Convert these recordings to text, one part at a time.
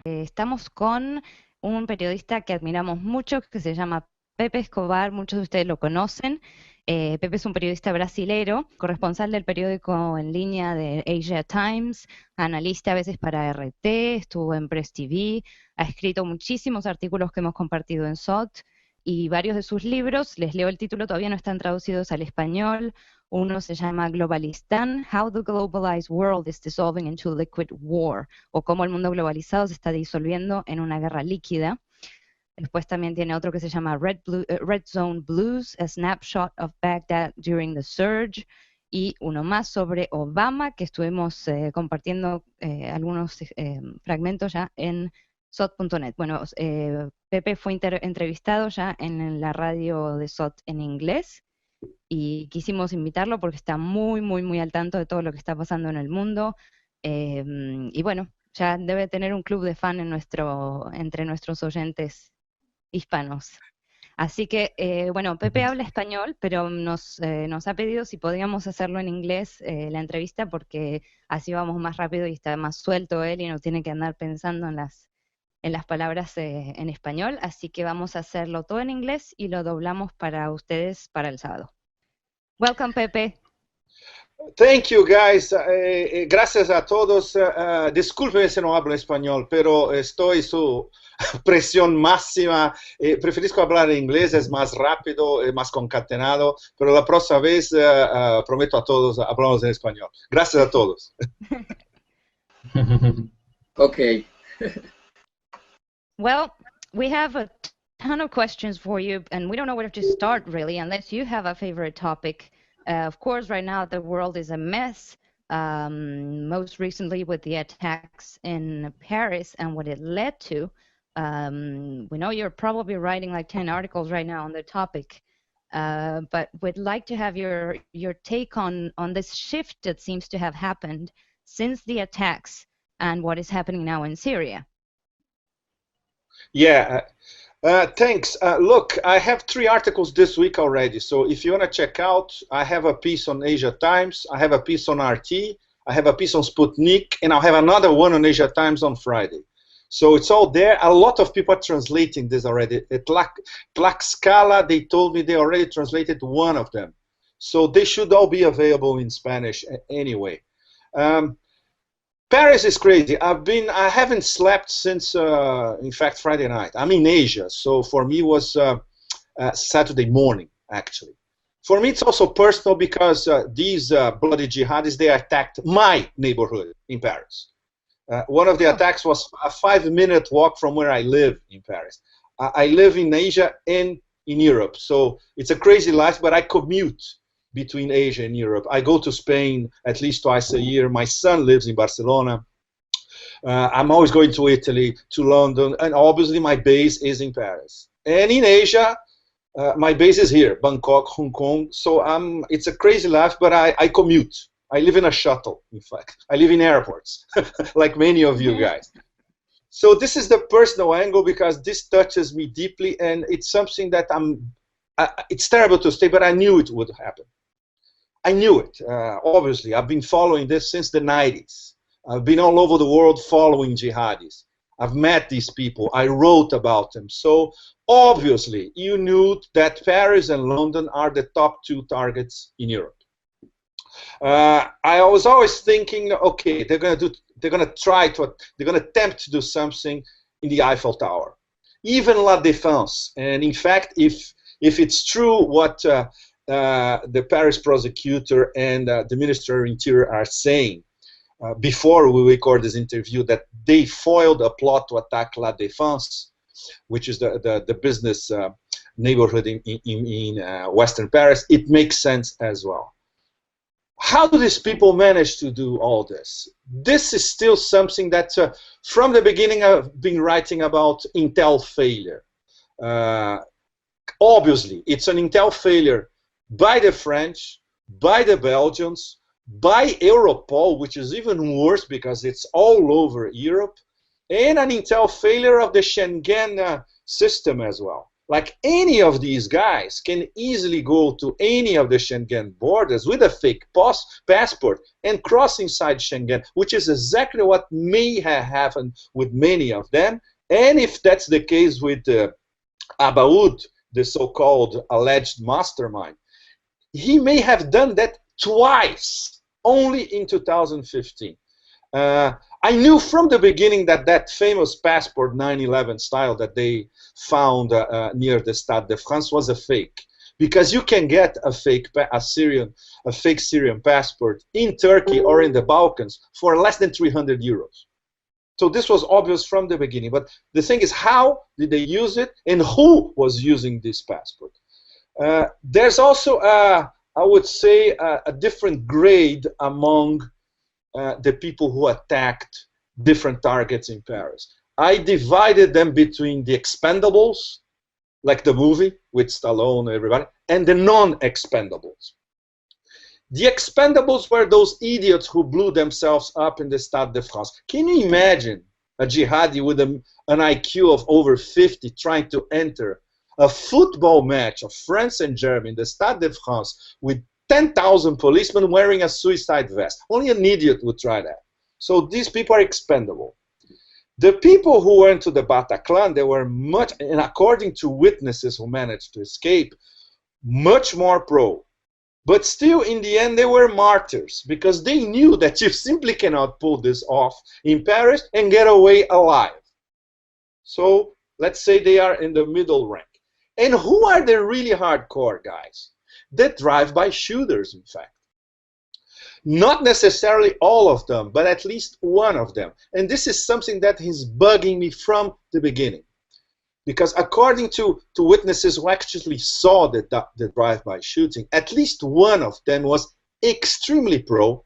Estamos con un periodista que admiramos mucho, que se llama Pepe Escobar, muchos de ustedes lo conocen. Pepe es un periodista brasilero, corresponsal del periódico en línea de Asia Times, analista a veces para RT, estuvo en PressTV, ha escrito muchísimos artículos que hemos compartido en SOTT y varios de sus libros, les leo el título, todavía no están traducidos al español. Uno se llama Globalistan, How the Globalized World is Dissolving into Liquid War, o cómo el mundo globalizado se está disolviendo en una guerra líquida. Después también tiene otro que se llama Red Zone Blues, A Snapshot of Baghdad During the Surge, y uno más sobre Obama, que estuvimos compartiendo algunos fragmentos ya en SOTT.net. Bueno, Pepe fue entrevistado ya en la radio de SOTT en inglés, y quisimos invitarlo porque está muy al tanto de todo lo que está pasando en el mundo, y bueno, ya debe tener un club de fan entre nuestros oyentes hispanos. Así que, bueno, Pepe habla español, pero nos ha pedido si podíamos hacerlo en inglés la entrevista, porque así vamos más rápido y está más suelto él y no tiene que andar pensando en las palabras en español. Así que vamos a hacerlo todo en inglés y lo doblamos para ustedes para el sábado. Welcome, Pepe. Thank you, guys. Gracias a todos. Disculpen si no hablo español, pero estoy su presión máxima. Preferisco hablar en inglés, es más rápido, más concatenado, pero la próxima vez prometo a todos hablamos en español. Gracias a todos. Okay. Well, we have a ton of questions for you, and we don't know where to start, really, unless you have a favorite topic. Of course, right now the world is a mess, most recently with the attacks in Paris and what it led to. We know you're probably writing like 10 articles right now on the topic, but we'd like to have your take on this shift that seems to have happened since the attacks and what is happening now in Syria. Yeah. Thanks. Look, I have 3 articles this week already, so if you want to check out, I have a piece on Asia Times, I have a piece on RT, I have a piece on Sputnik, and I'll have another one on Asia Times on Friday. So it's all there. A lot of people are translating this already. At Tlaxcala, they told me they already translated one of them. So they should all be available in Spanish anyway. Paris is crazy. I haven't slept since, in fact, Friday night. I'm in Asia, so for me it was Saturday morning, actually. For me, it's also personal because these bloody jihadists, they attacked my neighborhood in Paris. One of the attacks was a 5-minute walk from where I live in Paris. I live in Asia and in Europe, so it's a crazy life, but I commute between Asia and Europe. I go to Spain at least twice a year. My son lives in Barcelona. I'm always going to Italy, to London, and obviously my base is in Paris. And in Asia, my base is here, Bangkok, Hong Kong. So it's a crazy life, but I commute. I live in a shuttle, in fact. I live in airports, like many of you guys. So this is the personal angle because this touches me deeply, and it's something that it's terrible to say, but I knew it would happen. I knew it, obviously. I've been following this since the 90s. I've been all over the world following jihadis. I've met these people. I wrote about them. So obviously, you knew that Paris and London are the top 2 targets in Europe. I was always thinking, okay, they're going to attempt to do something in the Eiffel Tower, even La Défense. And in fact, if it's true what the Paris prosecutor and the Minister of Interior are saying before we record this interview, that they foiled a plot to attack La Défense, which is the business neighborhood in Western Paris, it makes sense as well. How do these people manage to do all this? This is still something that from the beginning I've been writing about intel failure. Obviously, it's an intel failure by the French, by the Belgians, by Europol, which is even worse because it's all over Europe, and an intel failure of the Schengen system as well. like any of these guys can easily go to any of the Schengen borders with a fake passport and cross inside Schengen, which is exactly what may have happened with many of them. And if that's the case with Abaoud, the so-called alleged mastermind, he may have done that twice, only in 2015. I knew from the beginning that that famous passport 9/11 style that they found near the Stade de France was a fake, because you can get a fake Syrian passport in Turkey or in the Balkans for less than 300 euros. So this was obvious from the beginning. But the thing is, how did they use it, and who was using this passport? There's also, I would say, a different grade among the people who attacked different targets in Paris. I divided them between the expendables, like the movie with Stallone and everybody, and the non-expendables. The expendables were those idiots who blew themselves up in the Stade de France. Can you imagine a jihadi with an IQ of over 50 trying to enter a football match of France and Germany in the Stade de France with 10,000 policemen wearing a suicide vest? Only an idiot would try that. So these people are expendable. The people who went to the Bataclan, they were much, and according to witnesses who managed to escape, much more pro. But still, in the end, they were martyrs, because they knew that you simply cannot pull this off in Paris and get away alive. So let's say they are in the middle rank. And who are the really hardcore guys? The drive-by shooters, in fact. Not necessarily all of them, but at least one of them. And this is something that is bugging me from the beginning. Because according to witnesses who actually saw the drive-by shooting, at least one of them was extremely pro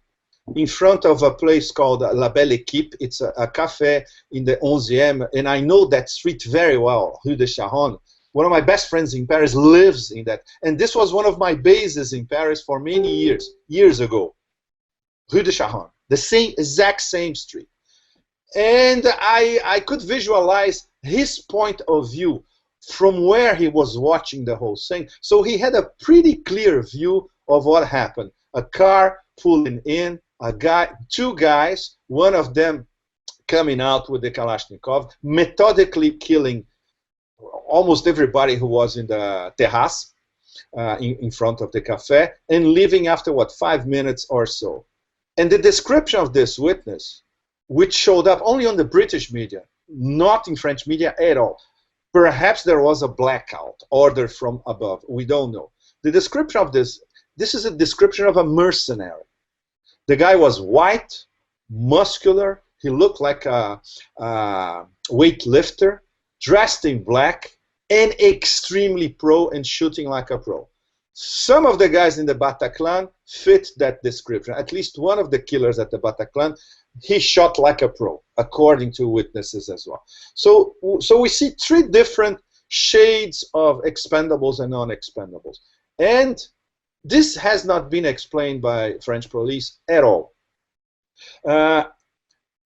in front of a place called La Belle Équipe. It's a cafe in the 11e, and I know that street very well, Rue de Charonne. One of my best friends in Paris lives in that. And this was one of my bases in Paris for many years ago. Rue de Charonne, the exact same street. And I could visualize his point of view from where he was watching the whole thing. So he had a pretty clear view of what happened. A car pulling in, two guys, one of them coming out with the Kalashnikov, methodically killing almost everybody who was in the terrace in front of the cafe, and leaving after, what, 5 minutes or so. And the description of this witness, which showed up only on the British media, not in French media at all. Perhaps there was a blackout order from above. We don't know. The description of this is a description of a mercenary. The guy was white, muscular. He looked like a weightlifter, dressed in black, and extremely pro and shooting like a pro. Some of the guys in the Bataclan fit that description. At least one of the killers at the Bataclan, he shot like a pro, according to witnesses as well. So we see three different shades of expendables and non-expendables. And this has not been explained by French police at all.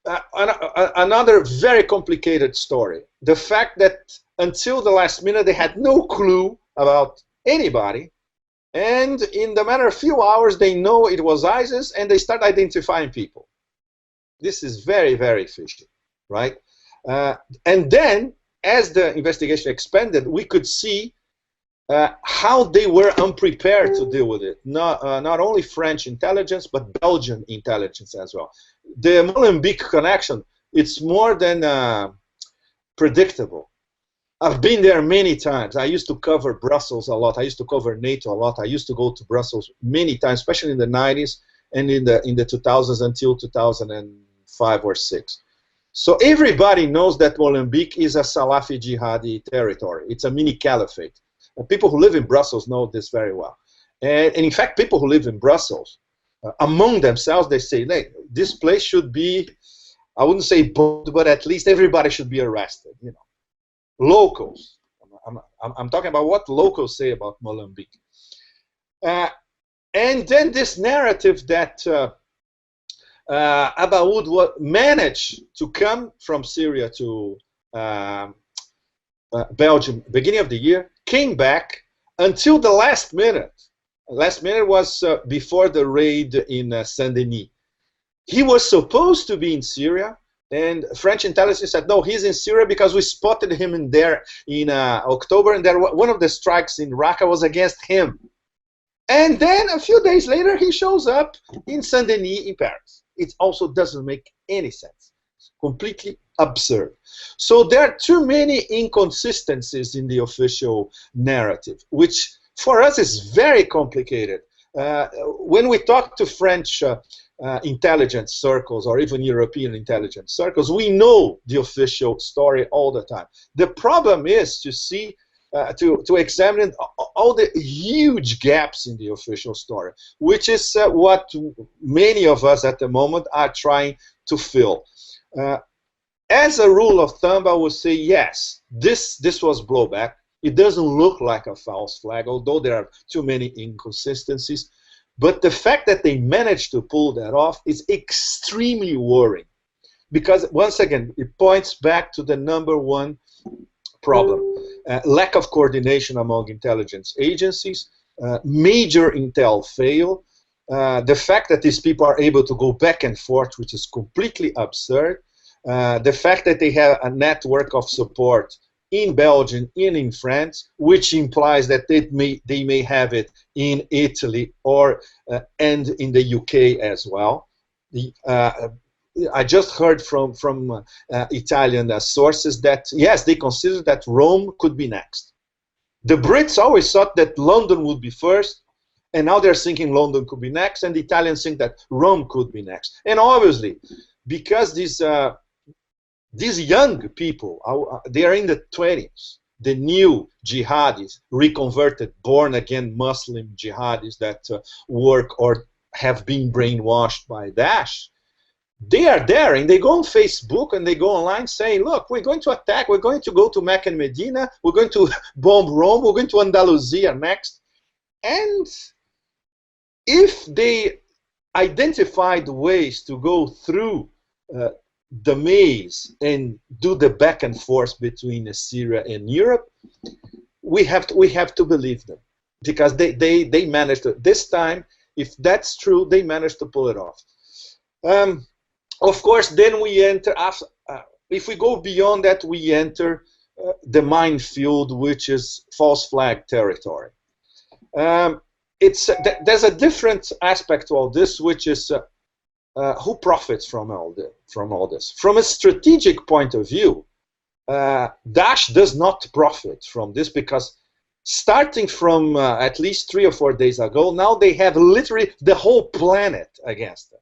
Another very complicated story. The fact that until the last minute they had no clue about anybody, and in the matter of a few hours they know it was ISIS and they start identifying people. This is very, very fishy, right? And then, as the investigation expanded, we could see how they were unprepared to deal with it. Not only French intelligence, but Belgian intelligence as well. The Molenbeek connection, it's more than predictable. I've been there many times. I used to cover Brussels a lot. I used to cover NATO a lot. I used to go to Brussels many times, especially in the 90s and in the 2000s until 2005 or 6. So everybody knows that Molenbeek is a Salafi jihadi territory. It's a mini caliphate. And people who live in Brussels know this very well. And in fact, people who live in Brussels, among themselves, they say, hey, this place should be, I wouldn't say bombed, but at least everybody should be arrested, you know. Locals. I'm talking about what locals say about Molenbeek. And then this narrative that Abaoud managed to come from Syria to Belgium, beginning of the year, came back until the last minute. Last minute was before the raid in Saint-Denis. He was supposed to be in Syria, and French intelligence said, no, he's in Syria because we spotted him in there in October, and there, one of the strikes in Raqqa was against him. And then a few days later, he shows up in Saint-Denis in Paris. It also doesn't make any sense. It's completely absurd. So there are too many inconsistencies in the official narrative, which for us is very complicated. When we talk to French intelligence circles or even European intelligence circles, we know the official story all the time. The problem is to see, to examine all the huge gaps in the official story, which is what many of us at the moment are trying to fill. As a rule of thumb, I would say yes, this was blowback. It doesn't look like a false flag, although there are too many inconsistencies. But the fact that they managed to pull that off is extremely worrying, because once again, it points back to the #1 problem: lack of coordination among intelligence agencies, major intel fail, the fact that these people are able to go back and forth, which is completely absurd, the fact that they have a network of support in Belgium and in France, which implies that they may have it in Italy or and in the UK as well. I just heard from Italian sources that yes, they consider that Rome could be next. The Brits always thought that London would be first, and now they're thinking London could be next, and the Italians think that Rome could be next. And obviously, because these young people, they are in the 20s, the new jihadis, reconverted, born-again Muslim jihadis that work or have been brainwashed by Daesh, they are there, and they go on Facebook and they go online saying, look, we're going to attack, we're going to go to Mecca and Medina, we're going to bomb Rome, we're going to Andalusia next. And if they identified ways to go through the maze and do the back and forth between Syria and Europe, we have to believe them, because they managed to, this time, if that's true, they managed to pull it off. Of course, then we enter, if we go beyond that, we enter the minefield, which is false flag territory. There's a different aspect to all this, which is who profits from all this. From a strategic point of view, Daesh does not profit from this, because starting from at least 3 or 4 days ago, now they have literally the whole planet against them,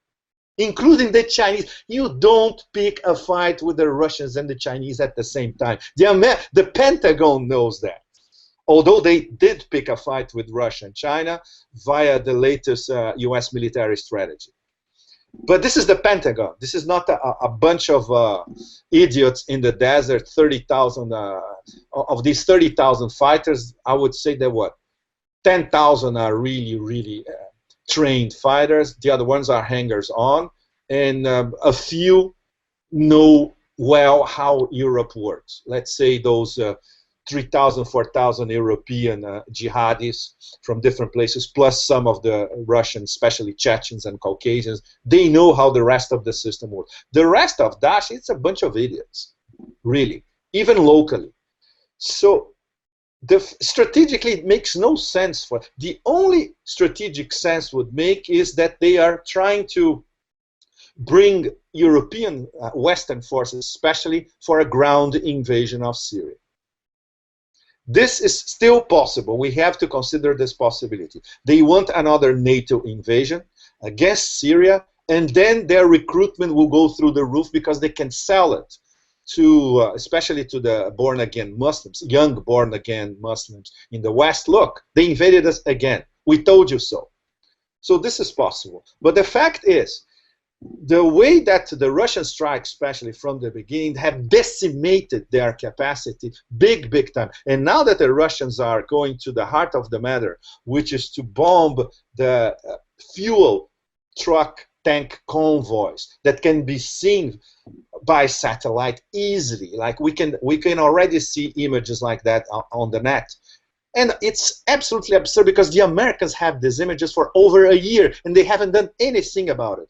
including the Chinese. You don't pick a fight with the Russians and the Chinese at the same time. The Pentagon knows that. Although they did pick a fight with Russia and China via the latest US military strategy. But this is the Pentagon. This is not a bunch of idiots in the desert, 30,000, of these 30,000 fighters, I would say that 10,000 are really, really trained fighters. The other ones are hangers-on, and a few know well how Europe works. Let's say those 3,000, 4,000 European jihadis from different places, plus some of the Russians, especially Chechens and Caucasians. They know how the rest of the system works. The rest of Daesh, it's a bunch of idiots, really, even locally. So strategically, it makes no sense for. The only strategic sense would make is that they are trying to bring European Western forces, especially for a ground invasion of Syria. This is still possible. We have to consider this possibility. They want another NATO invasion against Syria, and then their recruitment will go through the roof, because they can sell it to, especially to the born-again Muslims, young born-again Muslims in the West. Look, they invaded us again. We told you so. So this is possible. But the fact is, the way that the Russian strikes, especially from the beginning, have decimated their capacity big time. And now that the Russians are going to the heart of the matter, which is to bomb the fuel truck tank convoys that can be seen by satellite easily. Like we can already see images like that on the net. And it's absolutely absurd because the Americans have these images for over a year and they haven't done anything about it.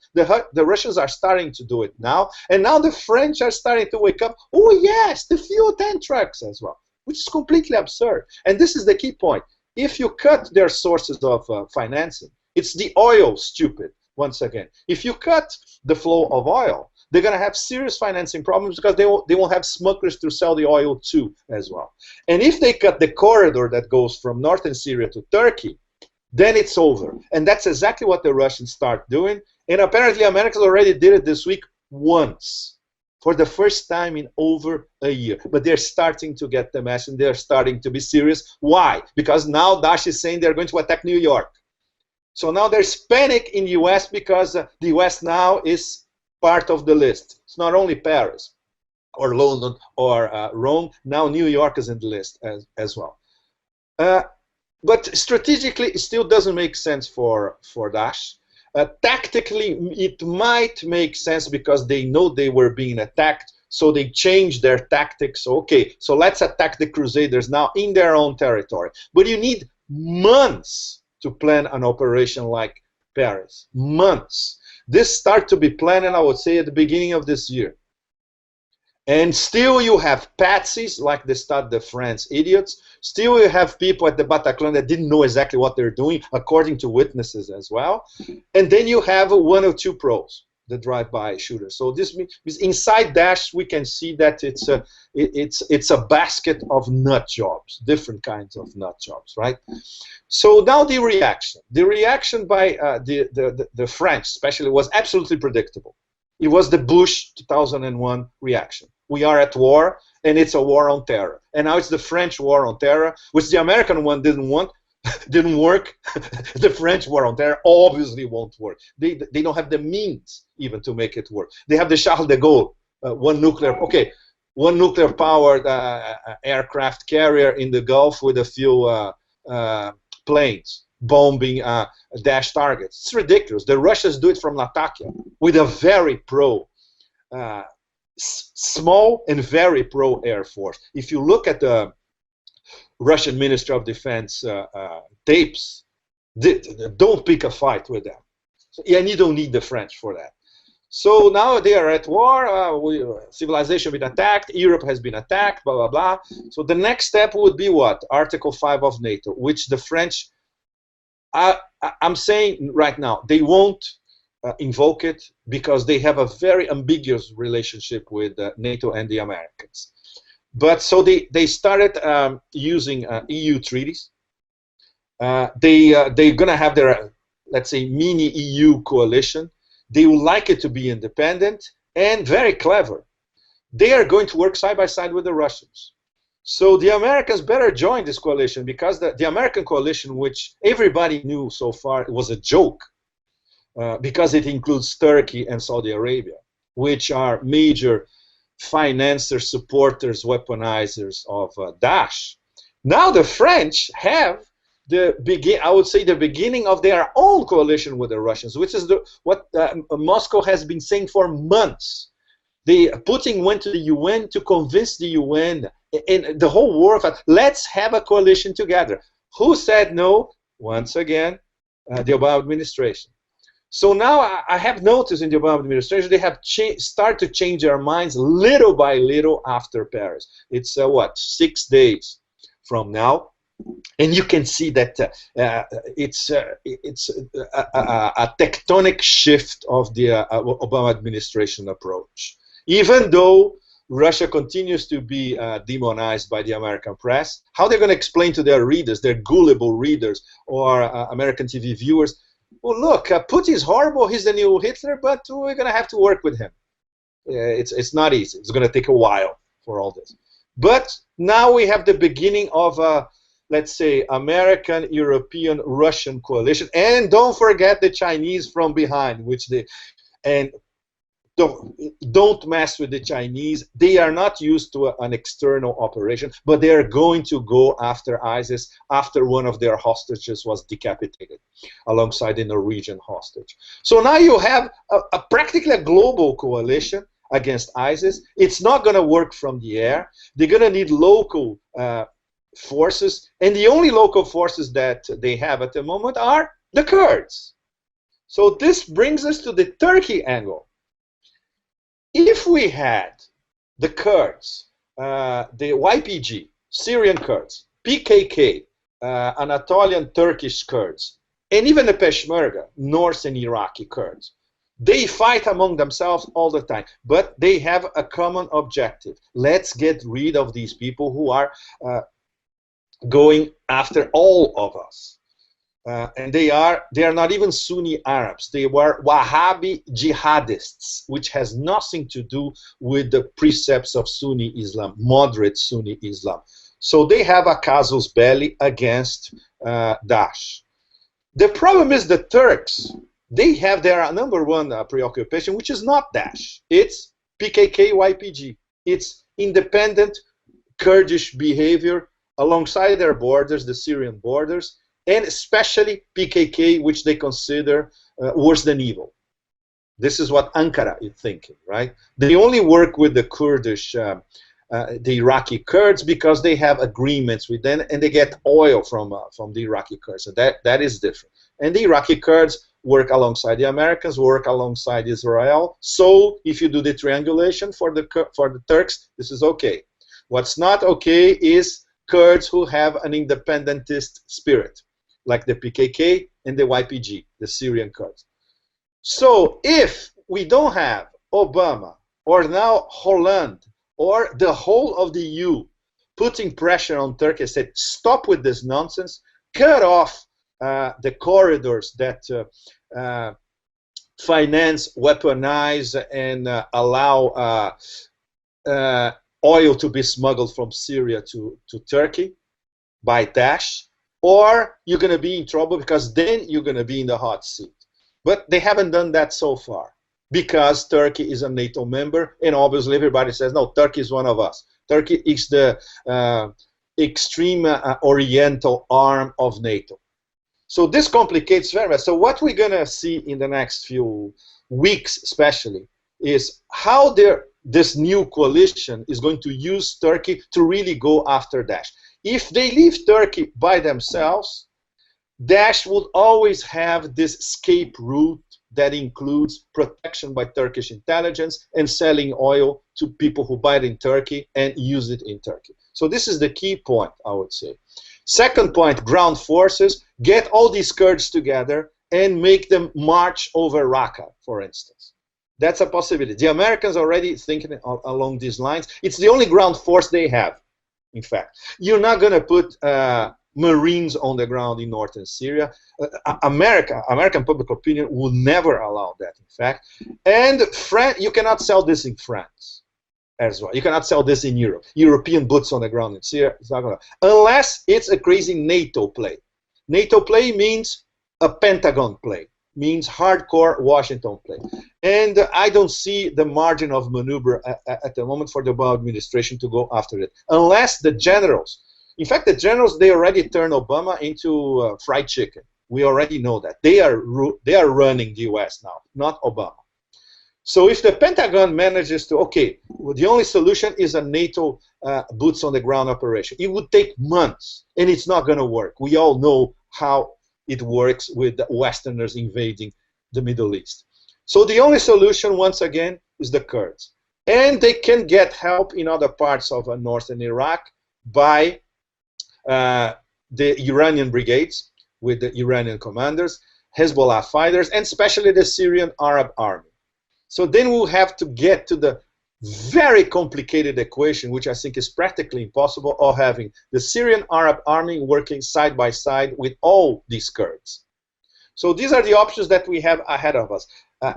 The Russians are starting to do it now, and now the French are starting to wake up. Oh yes, the fuel tank trucks as well, which is completely absurd. And this is the key point. If you cut their sources of financing, it's the oil, stupid, once again. If you cut the flow of oil, they're going to have serious financing problems because they won't have smugglers to sell the oil to as well. And if they cut the corridor that goes from northern Syria to Turkey, then it's over. And that's exactly what the Russians start doing. And apparently Americans already did it this week once, for the first time in over a year. But they're starting to get the message, and they're starting to be serious. Why? Because now Daesh is saying they're going to attack New York. So now there's panic in the US because the US now is part of the list. It's not only Paris or London or Rome. Now New York is in the list as well. But strategically, it still doesn't make sense for Daesh. Tactically, it might make sense because they know they were being attacked, so they changed their tactics. Okay, so let's attack the Crusaders now in their own territory. But you need months to plan an operation like Paris. Months. This started to be planned, I would say, at the beginning of this year. And still you have patsies like the Stade de France idiots. Still you have people at the Bataclan that didn't know exactly what they're doing, according to witnesses as well. And then you have one or two pros, the drive-by shooters. So this means inside Daesh we can see that it's a basket of nut jobs, different kinds of nut jobs, right? So now the reaction by the French especially was absolutely predictable. It was the Bush 2001 reaction. We are at war, and it's a war on terror. And now it's the French war on terror, which the American one didn't work. The French war on terror obviously won't work. They don't have the means even to make it work. They have the Charles de Gaulle, one nuclear-powered aircraft carrier in the Gulf with a few planes bombing Daesh targets. It's ridiculous. The Russians do it from Latakia with a very small and very pro Air Force. If you look at the Russian Ministry of Defense tapes, don't pick a fight with them. And you don't need the French for that. So now they are at war, civilization has been attacked, Europe has been attacked, blah, blah, blah. So the next step would be what? Article 5 of NATO, which the French, I'm saying right now, they won't invoke it because they have a very ambiguous relationship with NATO and the Americans. But so they started using EU treaties. They're going to have their, let's say, mini EU coalition. They would like it to be independent and very clever. They are going to work side by side with the Russians. So the Americans better join this coalition because the American coalition, which everybody knew so far, was a joke because it includes Turkey and Saudi Arabia, which are major financiers, supporters, weaponizers of Daesh. Now the French have I would say the beginning of their own coalition with the Russians, which is what Moscow has been saying for months. Putin went to the UN to convince the UN and the whole world, let's have a coalition together. Who said no? Once again, the Obama administration. So now I have noticed in the Obama administration they have started to change their minds little by little after Paris. It's what, 6 days from now. And you can see that it's a tectonic shift of the Obama administration approach. Even though Russia continues to be demonized by the American press, how they're going to explain to their readers, their gullible readers or American TV viewers, well, look, Putin's horrible, he's the new Hitler, but we're going to have to work with him. It's not easy. It's going to take a while for all this. But now we have the beginning of let's say, American, European, Russian coalition. And don't forget the Chinese from behind, and don't mess with the Chinese. They are not used to an external operation, but they are going to go after ISIS after one of their hostages was decapitated alongside the Norwegian hostage. So now you have practically a global coalition against ISIS. It's not going to work from the air. They're going to need local forces, and the only local forces that they have at the moment are the Kurds. So this brings us to the Turkey angle. If we had the Kurds, the YPG, Syrian Kurds, PKK, Anatolian Turkish Kurds, and even the Peshmerga, Northern Iraqi Kurds, they fight among themselves all the time, but they have a common objective. Let's get rid of these people who are going after all of us. And they are not even Sunni Arabs. They were Wahhabi jihadists, which has nothing to do with the precepts of Sunni Islam, moderate Sunni Islam. So they have a casus belli against Daesh. The problem is the Turks. They have their number one preoccupation, which is not Daesh. It's PKK, YPG. It's independent Kurdish behavior alongside their borders, the Syrian borders, and especially PKK, which they consider worse than evil. This is what Ankara is thinking, right? They only work with the Kurdish, the Iraqi Kurds, because they have agreements with them, and they get oil from the Iraqi Kurds. So that is different. And the Iraqi Kurds work alongside the Americans, work alongside Israel. So if you do the triangulation for the Turks, this is okay. What's not okay is Kurds who have an independentist spirit, like the PKK and the YPG, the Syrian Kurds. So if we don't have Obama, or now Holland, or the whole of the EU putting pressure on Turkey and said, stop with this nonsense, cut off the corridors that finance, weaponize, and allow oil to be smuggled from Syria to Turkey by Daesh, or you're going to be in trouble, because then you're going to be in the hot seat. But they haven't done that so far, because Turkey is a NATO member, and obviously everybody says, no, Turkey is one of us. Turkey is the extreme oriental arm of NATO. So this complicates very much. So what we're going to see in the next few weeks especially is how this new coalition is going to use Turkey to really go after Daesh. If they leave Turkey by themselves, Daesh would always have this escape route that includes protection by Turkish intelligence and selling oil to people who buy it in Turkey and use it in Turkey. So this is the key point, I would say. Second point, ground forces. Get all these Kurds together and make them march over Raqqa, for instance. That's a possibility. The Americans are already thinking along these lines. It's the only ground force they have, in fact. You're not going to put Marines on the ground in northern Syria. American public opinion will never allow that, in fact. And you cannot sell this in France as well. You cannot sell this in Europe. European boots on the ground in Syria, it's not going to, unless it's a crazy NATO play. NATO play means a Pentagon play, means hardcore Washington play. And I don't see the margin of maneuver at the moment for the Obama administration to go after it, unless the generals. In fact, the generals, they already turned Obama into fried chicken. We already know that. They are running the US now, not Obama. So if the Pentagon manages to, okay, well, the only solution is a NATO boots on the ground operation. It would take months, and it's not going to work. We all know how it works with the Westerners invading the Middle East. So the only solution, once again, is the Kurds. And they can get help in other parts of northern Iraq by the Iranian brigades with the Iranian commanders, Hezbollah fighters, and especially the Syrian Arab army. So then we'll have to get to the very complicated equation, which I think is practically impossible, of having the Syrian Arab army working side by side with all these Kurds. So these are the options that we have ahead of us.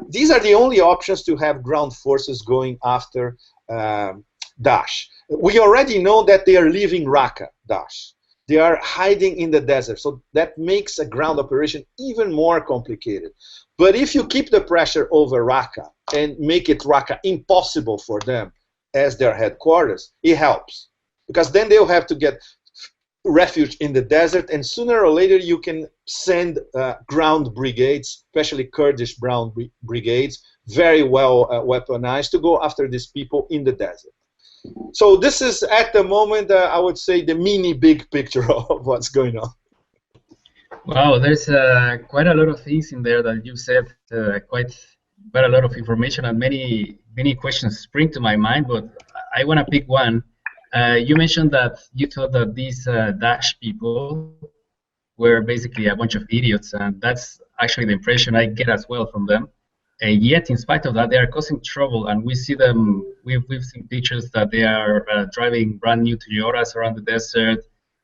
These are the only options to have ground forces going after Daesh. We already know that they are leaving Raqqa, Daesh. They are hiding in the desert. So that makes a ground operation even more complicated. But if you keep the pressure over Raqqa and make it Raqqa impossible for them as their headquarters, it helps. Because then they'll have to get refuge in the desert, and sooner or later you can send ground brigades, especially Kurdish ground brigades, very well weaponized, to go after these people in the desert. So this is, at the moment, I would say, the mini big picture of what's going on. Wow, there's quite a lot of things in there that you said, quite a lot of information, and many questions spring to my mind, but I want to pick one. You mentioned that you thought that these Daesh people were basically a bunch of idiots, and that's actually the impression I get as well from them. And yet, in spite of that, they are causing trouble, and we see them. We've seen pictures that they are driving brand new Toyotas around the desert,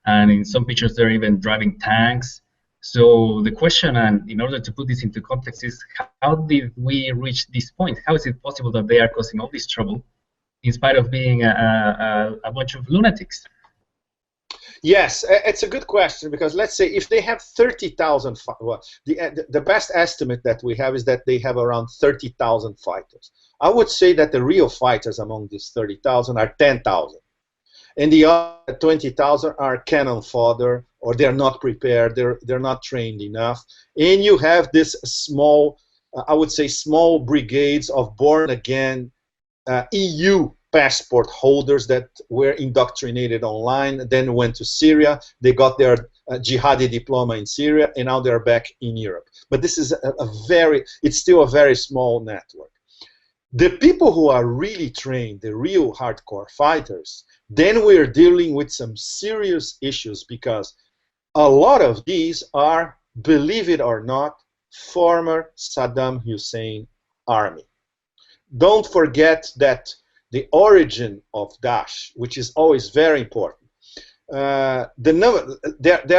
and in some pictures they're even driving tanks. So the question, and in order to put this into context, is how did we reach this point? How is it possible that they are causing all this trouble in spite of being a bunch of lunatics? Yes, it's a good question, because let's say if they have 30,000, well, the best estimate that we have is that they have around 30,000 fighters. I would say that the real fighters among these 30,000 are 10,000. And the other 20,000 are cannon fodder, or they're not prepared, they're not trained enough. And you have this small, I would say, small brigades of born-again EU passport holders that were indoctrinated online, then went to Syria. They got their jihadi diploma in Syria, and now they're back in Europe. But this is it's still a very small network. The people who are really trained, the real hardcore fighters, then we're dealing with some serious issues, because a lot of these are, believe it or not, former Saddam Hussein army. Don't forget that the origin of Daesh, which is always very important. There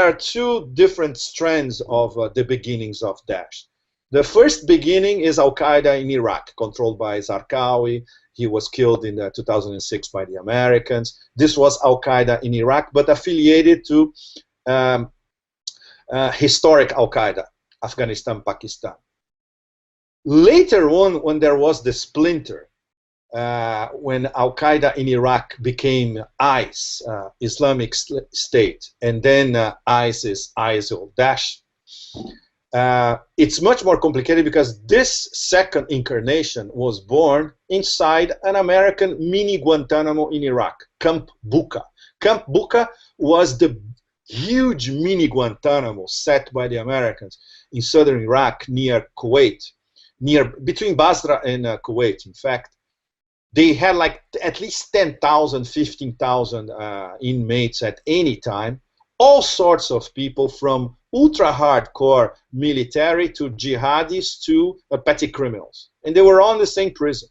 are two different strands of the beginnings of Daesh. The first beginning is Al-Qaeda in Iraq, controlled by Zarqawi. He was killed in 2006 by the Americans. This was Al-Qaeda in Iraq, but affiliated to historic Al-Qaeda, Afghanistan, Pakistan. Later on, when there was the splinter, when Al-Qaeda in Iraq became ICE, Islamic State, and then ISIS, ISIL, Daesh, it's much more complicated, because this second incarnation was born inside an American mini Guantanamo in Iraq, Camp Bucca. Camp Bucca was the huge mini Guantanamo set by the Americans in southern Iraq, near Kuwait, between Basra and Kuwait. In fact, they had like at least 10,000, 15,000 inmates at any time. All sorts of people, from ultra hardcore military to jihadists to petty criminals. And they were all in the same prison.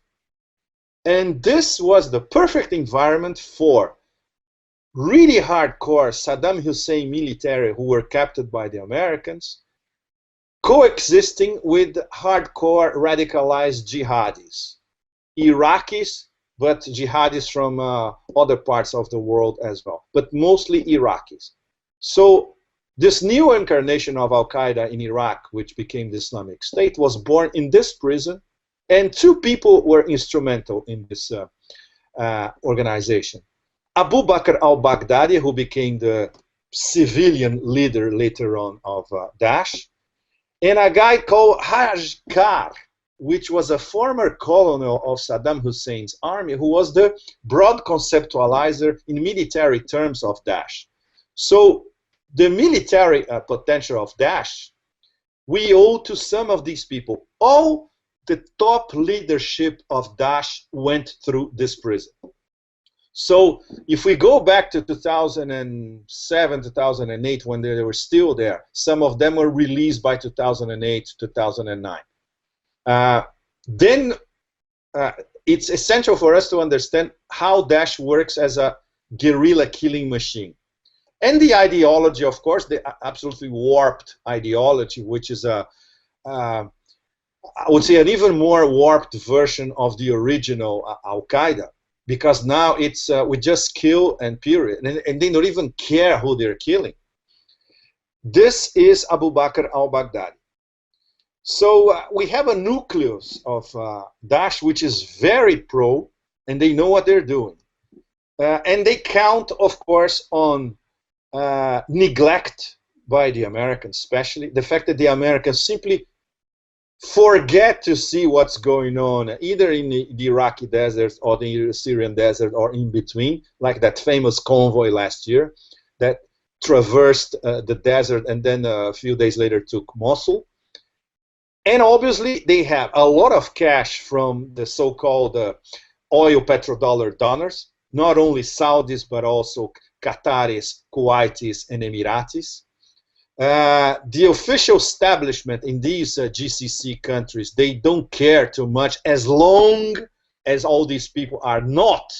And this was the perfect environment for really hardcore Saddam Hussein military who were captured by the Americans, coexisting with hardcore radicalized jihadis, Iraqis, but jihadis from other parts of the world as well, but mostly Iraqis. So this new incarnation of Al-Qaeda in Iraq, which became the Islamic State, was born in this prison, and two people were instrumental in this organization. Abu Bakr al-Baghdadi, who became the civilian leader later on of Daesh, and a guy called Haj Qar, which was a former colonel of Saddam Hussein's army, who was the broad conceptualizer in military terms of Daesh. So the military potential of Daesh, we owe to some of these people. All the top leadership of Daesh went through this prison. So if we go back to 2007, 2008, when they were still there, some of them were released by 2008, 2009. Then it's essential for us to understand how Daesh works as a guerrilla killing machine. And the ideology, of course, the absolutely warped ideology, which is I would say an even more warped version of the original Al-Qaeda. because now it's we just kill and period, and they don't even care who they're killing. This is Abu Bakr al-Baghdadi. So we have a nucleus of Daesh which is very pro, and they know what they're doing. And they count, of course, on neglect by the Americans, especially the fact that the Americans simply forget to see what's going on, either in the Iraqi desert or the Syrian desert or in between, like that famous convoy last year that traversed the desert and then a few days later took Mosul. And obviously they have a lot of cash from the so-called oil petrodollar donors, not only Saudis but also Qataris, Kuwaitis, and Emiratis. The official establishment in these GCC countries, they don't care too much as long as all these people are not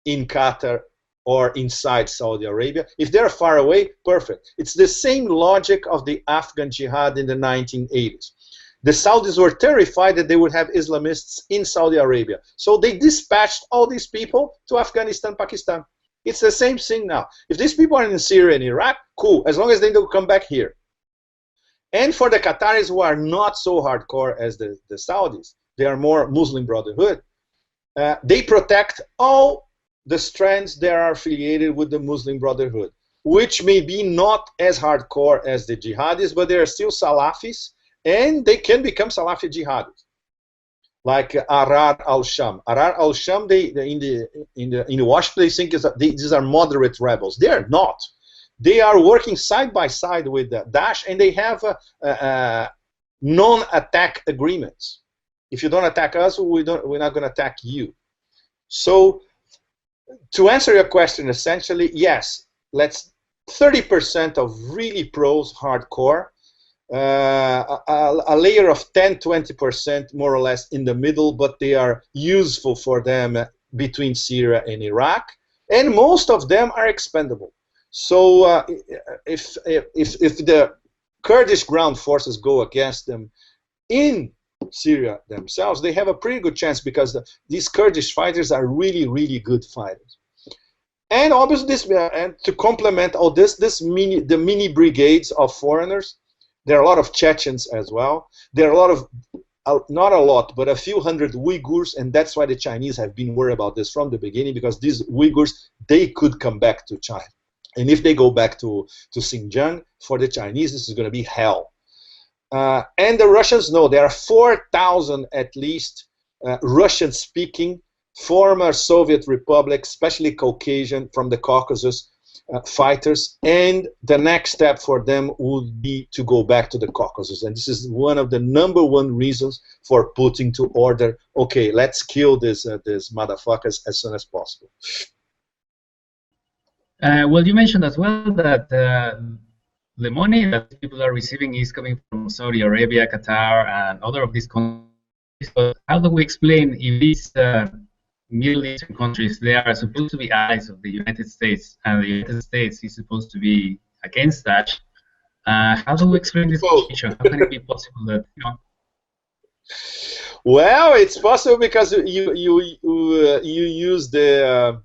in Qatar or inside Saudi Arabia. If they're far away, perfect. It's the same logic of the Afghan jihad in the 1980s. The Saudis were terrified that they would have Islamists in Saudi Arabia. So they dispatched all these people to Afghanistan, Pakistan. It's the same thing now. If these people are in Syria and Iraq, cool, as long as they don't come back here. And for the Qataris, who are not so hardcore as the Saudis, they are more Muslim Brotherhood, they protect all the strands that are affiliated with the Muslim Brotherhood, which may be not as hardcore as the jihadis, but they are still Salafis, and they can become Salafi jihadis, like Arar al-Sham. Arar al-Sham, in Washington, they think these are moderate rebels. They are not. They are working side by side with Daesh, and they have non-attack agreements. If you don't attack us, we're not going to attack you. So, to answer your question, essentially, yes, let's 30% of really pros, hardcore, a layer of 10-20% more or less in the middle, but they are useful for them between Syria and Iraq, and most of them are expendable. So if the Kurdish ground forces go against them in Syria themselves, they have a pretty good chance, because these Kurdish fighters are really, really good fighters. And obviously, and to complement all this, the mini brigades of foreigners. There are a lot of Chechens as well. There are a lot of, not a lot, but a few hundred Uyghurs, and that's why the Chinese have been worried about this from the beginning, because these Uyghurs, they could come back to China. And if they go back to Xinjiang, for the Chinese, this is going to be hell. And the Russians know there are 4,000 at least Russian-speaking former Soviet republics, especially Caucasian from the Caucasus, fighters, and the next step for them would be to go back to the Caucasus. And this is one of the #1 reasons for Putin to order, okay, let's kill these motherfuckers as soon as possible. Well, you mentioned as well that the money that people are receiving is coming from Saudi Arabia, Qatar, and other of these countries. But how do we explain if these Middle Eastern countries, they are supposed to be allies of the United States, and the United States is supposed to be against that? How do we explain this situation? How can it be possible that, you know? Well, it's possible because you use the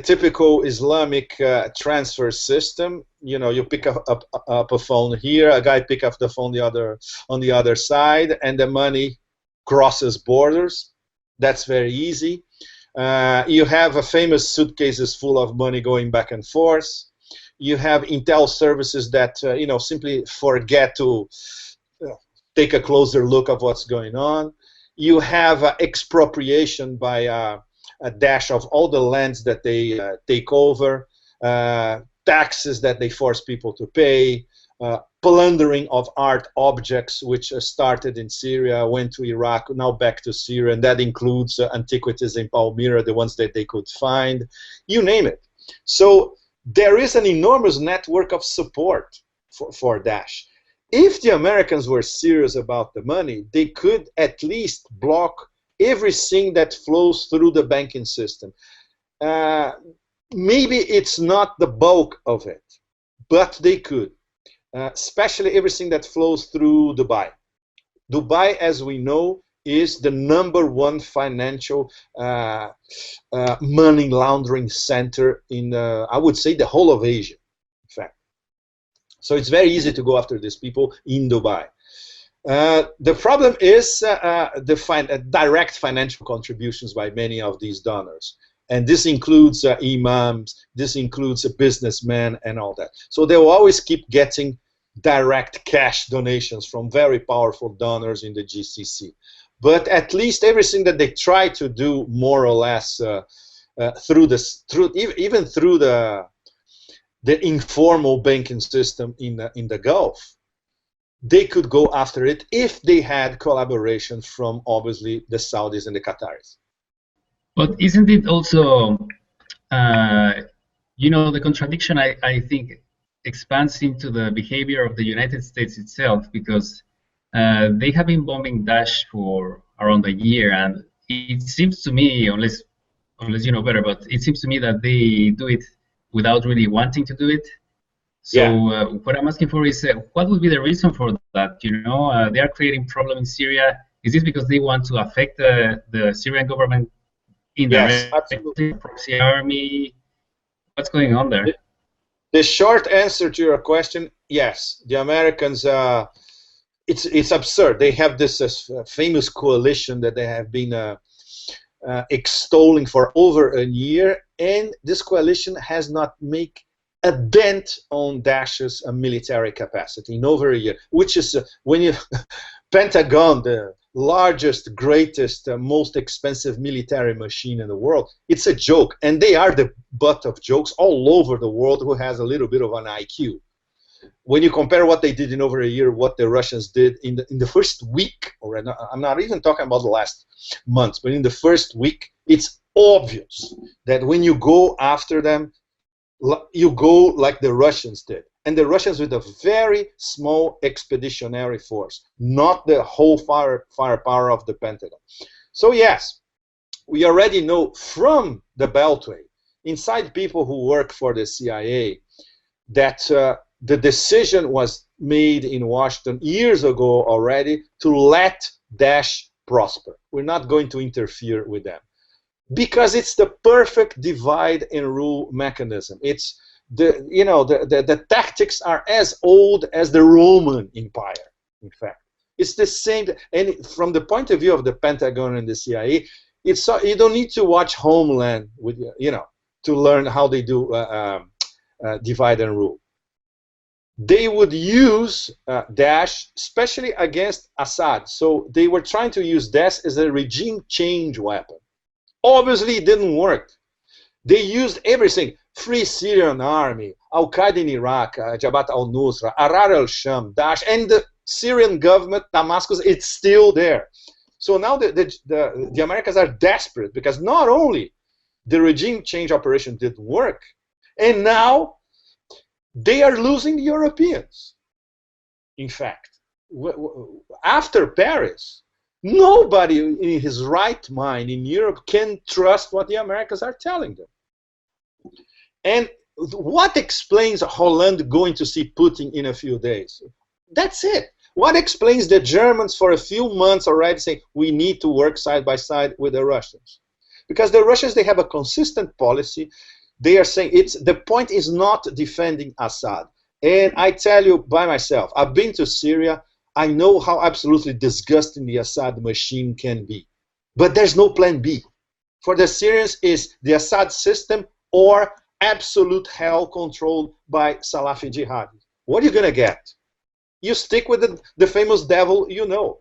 typical Islamic transfer system. You know, you pick up a phone here, a guy pick up the phone on the other side, and the money crosses borders. That's very easy. You have a famous suitcases full of money going back and forth. You have intel services that you know, simply forget to take a closer look of what's going on. You have expropriation by a Daesh of all the lands that they take over, taxes that they force people to pay, plundering of art objects, which started in Syria, went to Iraq, now back to Syria, and that includes antiquities in Palmyra, the ones that they could find, you name it. So there is an enormous network of support for Daesh. If the Americans were serious about the money, they could at least block everything that flows through the banking system. Maybe it's not the bulk of it, but they could. Especially everything that flows through Dubai. Dubai, as we know, is the #1 financial money laundering center in, I would say, the whole of Asia, in fact. So it's very easy to go after these people in Dubai. The problem is the direct financial contributions by many of these donors. And this includes imams, this includes businessmen and all that. So they will always keep getting direct cash donations from very powerful donors in the GCC. But at least everything that they try to do, more or less, even through the informal banking system in the Gulf, they could go after it if they had collaboration from, obviously, the Saudis and the Qataris. But isn't it also, the contradiction, I think, expands into the behavior of the United States itself, because they have been bombing Daesh for around a year, and it seems to me, unless you know better, but it seems to me that they do it without really wanting to do it. So yeah. What I'm asking for is, what would be the reason for that? They are creating problem in Syria. Is this because they want to affect the Syrian government indirectly? Yes, proxy army? What's going on there? The short answer to your question, yes. The Americans, it's absurd. They have this famous coalition that they have been extolling for over a year, and this coalition has not made a dent on Daesh's military capacity in over a year, which is when you Pentagon, the largest, greatest, most expensive military machine in the world, it's a joke, and they are the butt of jokes all over the world who has a little bit of an IQ. When you compare what they did in over a year, what the Russians did in the first week, or I'm not even talking about the last months, but in the first week, it's obvious that when you go after them, you go like the Russians did. And the Russians with a very small expeditionary force, not the whole firepower of the Pentagon. So yes, we already know from the Beltway, inside people who work for the CIA, that the decision was made in Washington years ago already to let Daesh prosper. We're not going to interfere with them, because it's the perfect divide and rule mechanism. It's the tactics are as old as the Roman Empire. In fact, it's the same. And from the point of view of the Pentagon and the CIA, it's you don't need to watch Homeland with to learn how they do divide and rule. They would use Daesh, especially against Assad. So they were trying to use Daesh as a regime change weapon. Obviously, it didn't work. They used everything. Free Syrian Army, Al-Qaeda in Iraq, Jabhat al-Nusra, Ahrar al-Sham, Daesh, and the Syrian government, Damascus, it's still there. So now the Americans are desperate, because not only the regime change operation didn't work, and now they are losing the Europeans. In fact, after Paris, nobody in his right mind in Europe can trust what the Americans are telling them. And what explains Holland going to see Putin in a few days? That's it. What explains the Germans for a few months already saying we need to work side by side with the Russians? Because the Russians, they have a consistent policy. They are saying the point is not defending Assad. And I tell you by myself, I've been to Syria. I know how absolutely disgusting the Assad machine can be. But there's no plan B. For the Syrians, is the Assad system or absolute hell controlled by Salafi jihadis. What are you going to get? You stick with the famous devil you know.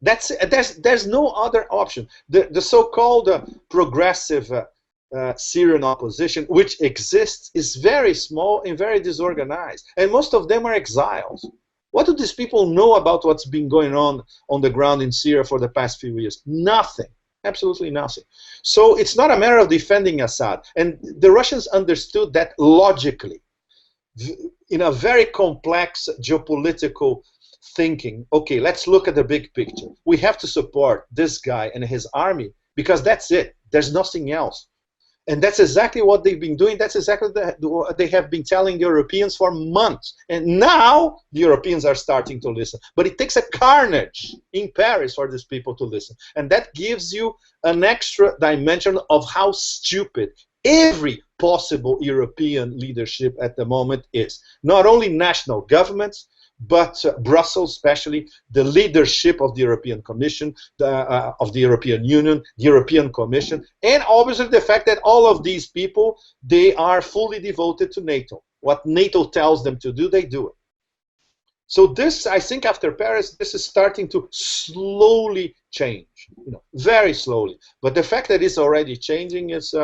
There's no other option. The so-called progressive Syrian opposition, which exists, is very small and very disorganized. And most of them are exiles. What do these people know about what's been going on the ground in Syria for the past few years? Nothing. Absolutely nothing. So it's not a matter of defending Assad. And the Russians understood that logically, in a very complex geopolitical thinking. Okay, let's look at the big picture. We have to support this guy and his army because that's it. There's nothing else. And that's exactly what they've been doing. That's exactly what they have been telling the Europeans for months. And now the Europeans are starting to listen. But it takes a carnage in Paris for these people to listen. And that gives you an extra dimension of how stupid every possible European leadership at the moment is. Not only national governments, but Brussels, especially the leadership of the European Commission, of the European Union, the European Commission, and obviously the fact that all of these people, they are fully devoted to NATO. What NATO tells them to do, they do it. So this, I think, after Paris, this is starting to slowly change, very slowly. But the fact that it's already changing is,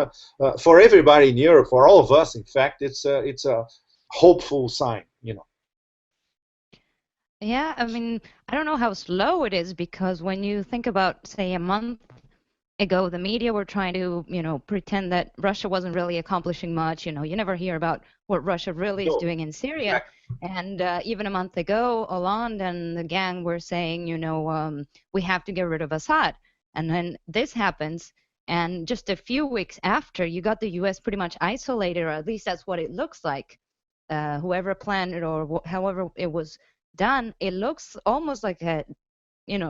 for everybody in Europe, for all of us, in fact, it's a hopeful sign, Yeah, I mean, I don't know how slow it is, because when you think about, say, a month ago, the media were trying to, pretend that Russia wasn't really accomplishing much. You never hear about what Russia really is doing in Syria. And even a month ago, Hollande and the gang were saying, we have to get rid of Assad. And then this happens, and just a few weeks after, you got the U.S. pretty much isolated, or at least that's what it looks like. Whoever planned it, or however it was done, it looks almost like a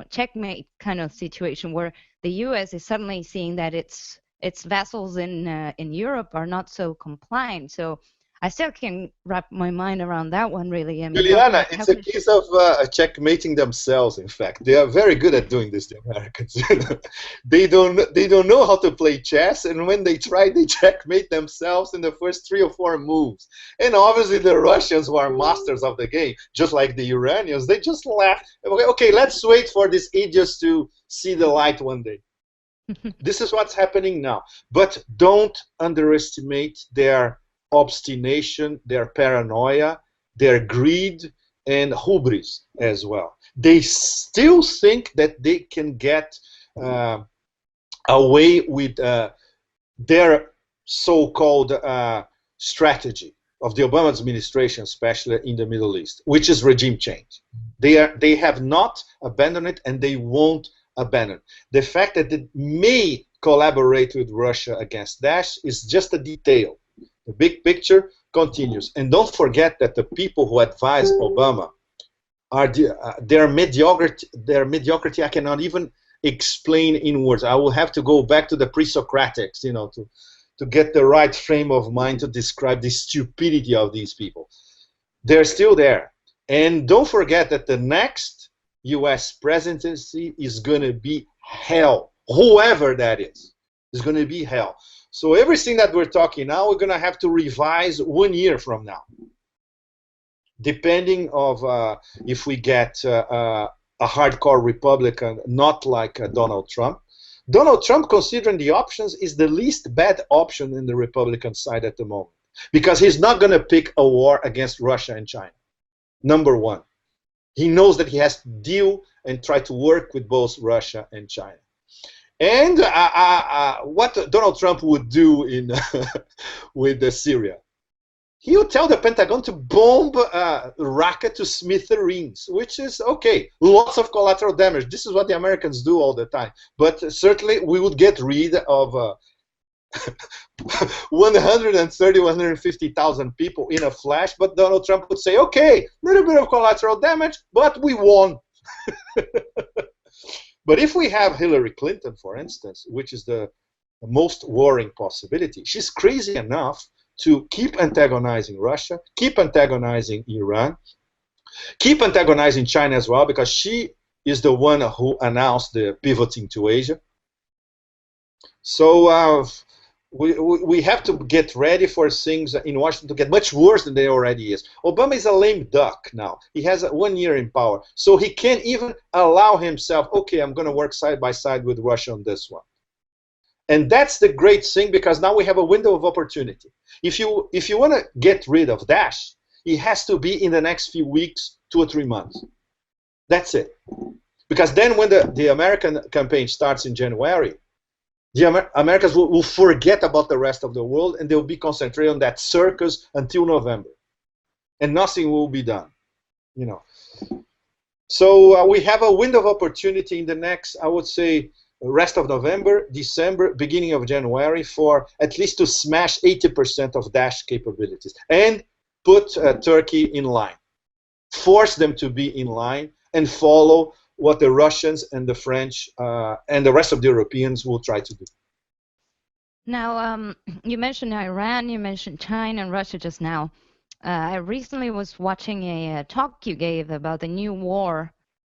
checkmate kind of situation, where the U.S. is suddenly seeing that its vassals in Europe are not so compliant. So I still can't wrap my mind around that one, really. I mean, Juliana, it's a case of checkmating themselves. In fact, they are very good at doing this. The Americans, they don't know how to play chess, and when they try, they checkmate themselves in the first 3 or 4 moves. And obviously, the Russians, who are masters of the game, just like the Iranians, they just laugh. Okay, let's wait for these idiots to see the light one day. This is what's happening now. But don't underestimate their obstination, their paranoia, their greed, and hubris as well. They still think that they can get away with their so-called strategy of the Obama administration, especially in the Middle East, which is regime change. They have not abandoned it, and they won't abandon it. The fact that they may collaborate with Russia against Daesh is just a detail. The big picture continues. And don't forget that the people who advise Obama are their mediocrity I cannot even explain in words. I will have to go back to the pre-Socratics, to get the right frame of mind to describe the stupidity of these people. They're still there. And don't forget that the next U.S. presidency is going to be hell. Whoever that is going to be hell. So everything that we're talking now, we're going to have to revise 1 year from now, depending of if we get a hardcore Republican, not like Donald Trump. Donald Trump, considering the options, is the least bad option in the Republican side at the moment, because he's not going to pick a war against Russia and China. Number one, he knows that he has to deal and try to work with both Russia and China. And what Donald Trump would do in with Syria, he would tell the Pentagon to bomb Raqqa to smithereens, which is okay. Lots of collateral damage. This is what the Americans do all the time. But certainly we would get rid of 130, 150,000 people in a flash. But Donald Trump would say, okay, a little bit of collateral damage, but we won. But if we have Hillary Clinton, for instance, which is the most worrying possibility, she's crazy enough to keep antagonizing Russia, keep antagonizing Iran, keep antagonizing China as well, because she is the one who announced the pivoting to Asia. So we have to get ready for things in Washington to get much worse than they already is. Obama is a lame duck now. He has 1 year in power. So he can't even allow himself, okay, I'm going to work side by side with Russia on this one. And that's the great thing, because now we have a window of opportunity. If you want to get rid of Daesh, it has to be in the next few weeks, 2 or 3 months. That's it. Because then when the American campaign starts in January, the Americans will forget about the rest of the world, and they'll be concentrated on that circus until November. And nothing will be done. So we have a window of opportunity in the next, I would say, rest of November, December, beginning of January, for at least to smash 80% of Daesh capabilities and put Turkey in line. Force them to be in line and follow what the Russians and the French and the rest of the Europeans will try to do. Now, you mentioned Iran, you mentioned China and Russia just now. I recently was watching a talk you gave about the new war,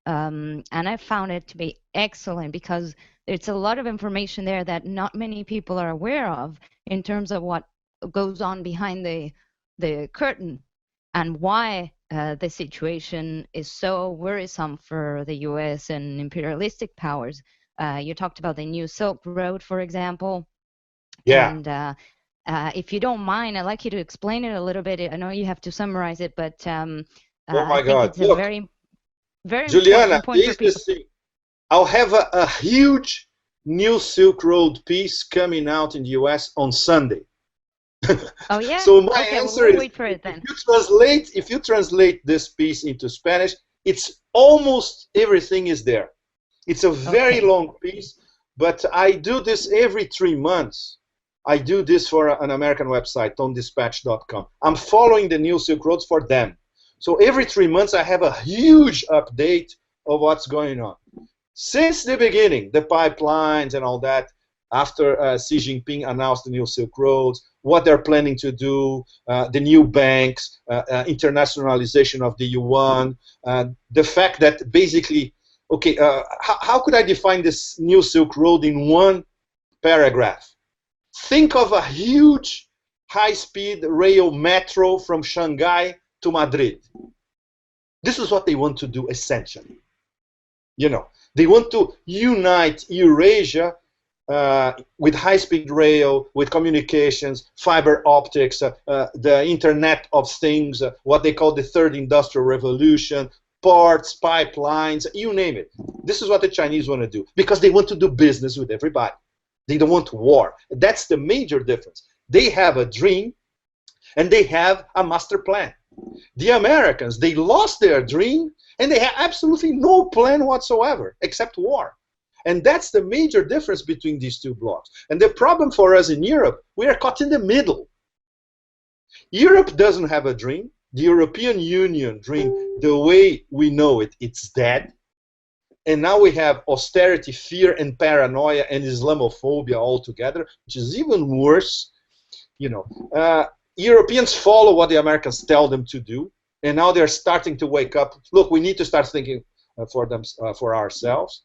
and I found it to be excellent because it's a lot of information there that not many people are aware of in terms of what goes on behind the curtain and why the situation is so worrisome for the US and imperialistic powers. You talked about the new Silk Road, for example. Yeah. And if you don't mind, I'd like you to explain it a little bit. I know you have to summarize it, but oh my I think God. it's Look, a very Juliana, important point for people. I'll have a huge new Silk Road piece coming out in the US on Sunday. Oh yeah. So my okay, answer we'll is, wait for it then. if you translate this piece into Spanish, it's almost everything is there. It's a very long piece, but I do this every 3 months. I do this for an American website, tonedispatch.com. I'm following the new Silk Roads for them. So every 3 months I have a huge update of what's going on. Since the beginning, the pipelines and all that, after Xi Jinping announced the new Silk Roads, what they're planning to do, the new banks, internationalization of the yuan, the fact that basically, okay, how could I define this new Silk Road in one paragraph? Think of a huge high-speed rail metro from Shanghai to Madrid. This is what they want to do essentially. You know, they want to unite Eurasia with high-speed rail, with communications, fiber optics, the Internet of Things, what they call the third industrial revolution, ports, pipelines, you name it. This is what the Chinese want to do because they want to do business with everybody. They don't want war. That's the major difference. They have a dream and they have a master plan. The Americans, they lost their dream and they have absolutely no plan whatsoever except war. And that's the major difference between these two blocks. And the problem for us in Europe, we are caught in the middle. Europe doesn't have a dream. The European Union dream, the way we know it, it's dead. And now we have austerity, fear, and paranoia, and Islamophobia all together, which is even worse. You know, Europeans follow what the Americans tell them to do, and now they're starting to wake up. Look, we need to start thinking for ourselves.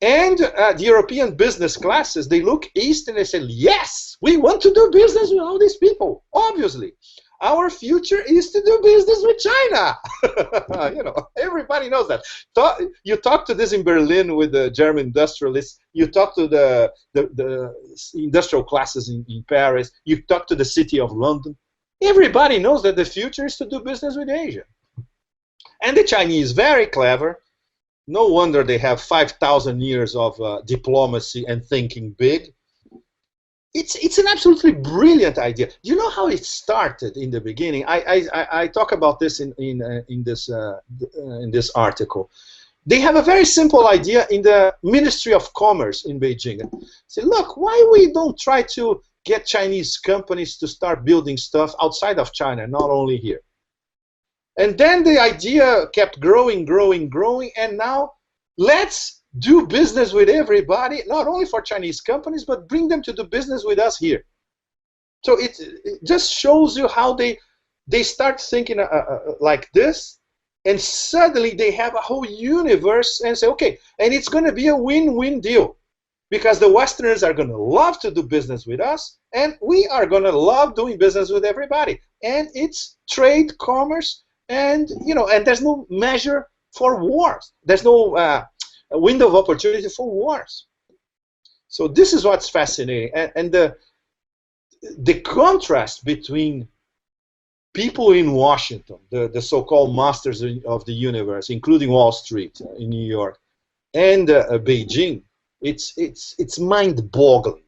And the European business classes, they look east and they say, yes, we want to do business with all these people, obviously. Our future is to do business with China. You know, everybody knows that. You talk to this in Berlin with the German industrialists. You talk to the industrial classes in Paris. You talk to the city of London. Everybody knows that the future is to do business with Asia. And the Chinese, very clever. No wonder they have 5,000 years of diplomacy and thinking big. It's an absolutely brilliant idea. Do you know how it started in the beginning? I talk about this in this article. They have a very simple idea in the Ministry of Commerce in Beijing. Say, look, why we don't try to get Chinese companies to start building stuff outside of China, not only here? And then the idea kept growing, and now let's do business with everybody, not only for Chinese companies, but bring them to do business with us here. So it just shows you how they start thinking like this, and suddenly they have a whole universe and say, okay, and it's going to be a win-win deal, because the Westerners are going to love to do business with us, and we are going to love doing business with everybody. And it's trade, commerce, and you know, and there's no measure for wars. There's no a window of opportunity for wars. So this is what's fascinating, and the contrast between people in Washington, the so-called masters of the universe, including Wall Street in New York, and Beijing, it's mind-boggling.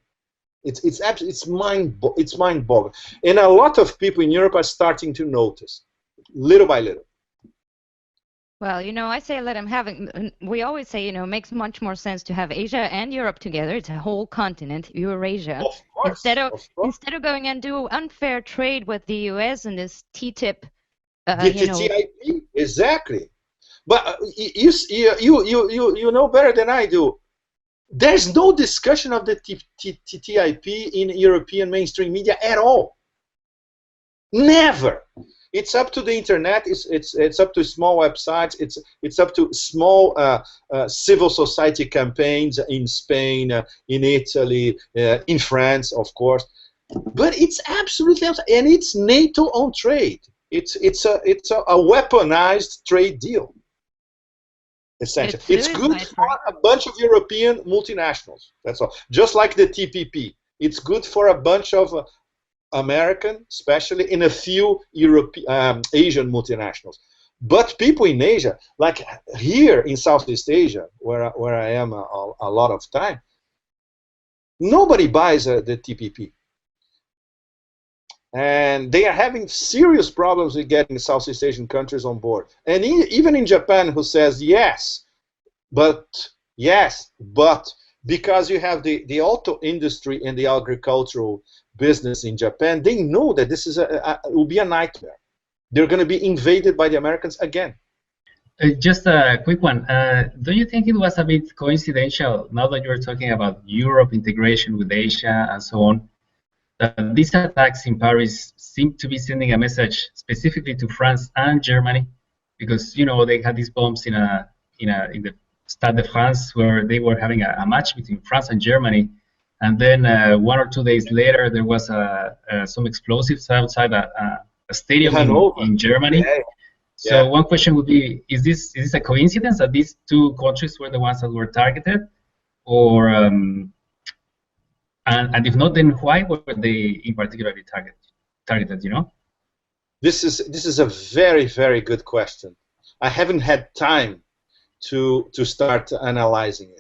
It's mind-boggling, and a lot of people in Europe are starting to notice, little by little. Well, I say let them have it. We always say, it makes much more sense to have Asia and Europe together. It's a whole continent, Eurasia, Of course, of course. instead of going and do unfair trade with the U.S. and this TTIP. The TTIP, exactly. But you know better than I do. There's no discussion of the TTIP in European mainstream media at all. Never. It's up to the internet. It's up to small websites. It's up to small civil society campaigns in Spain, in Italy, in France, of course. But it's absolutely, and it's NATO on trade. It's a weaponized trade deal. Essentially, it's good for a bunch of European multinationals. That's all. Just like the TPP, it's good for a bunch of American, especially, in a few Asian multinationals. But people in Asia, like here in Southeast Asia, where I am a lot of time, nobody buys the TPP. And they are having serious problems with getting Southeast Asian countries on board. And even in Japan, who says yes, but because you have the auto industry and the agricultural business in Japan, they know that this will be a nightmare. They're going to be invaded by the Americans again. Just a quick one. Do you think it was a bit coincidental, now that you're talking about Europe integration with Asia and so on, that these attacks in Paris seem to be sending a message specifically to France and Germany? Because, they had these bombs in the Stade de France, where they were having a match between France and Germany, and then 1 or 2 days later there was some explosives outside a stadium in Germany. Yeah. So one question would be: Is this a coincidence that these two countries were the ones that were targeted, or and if not, then why were they in particularly targeted? This is a very, very good question. I haven't had time to start analyzing it.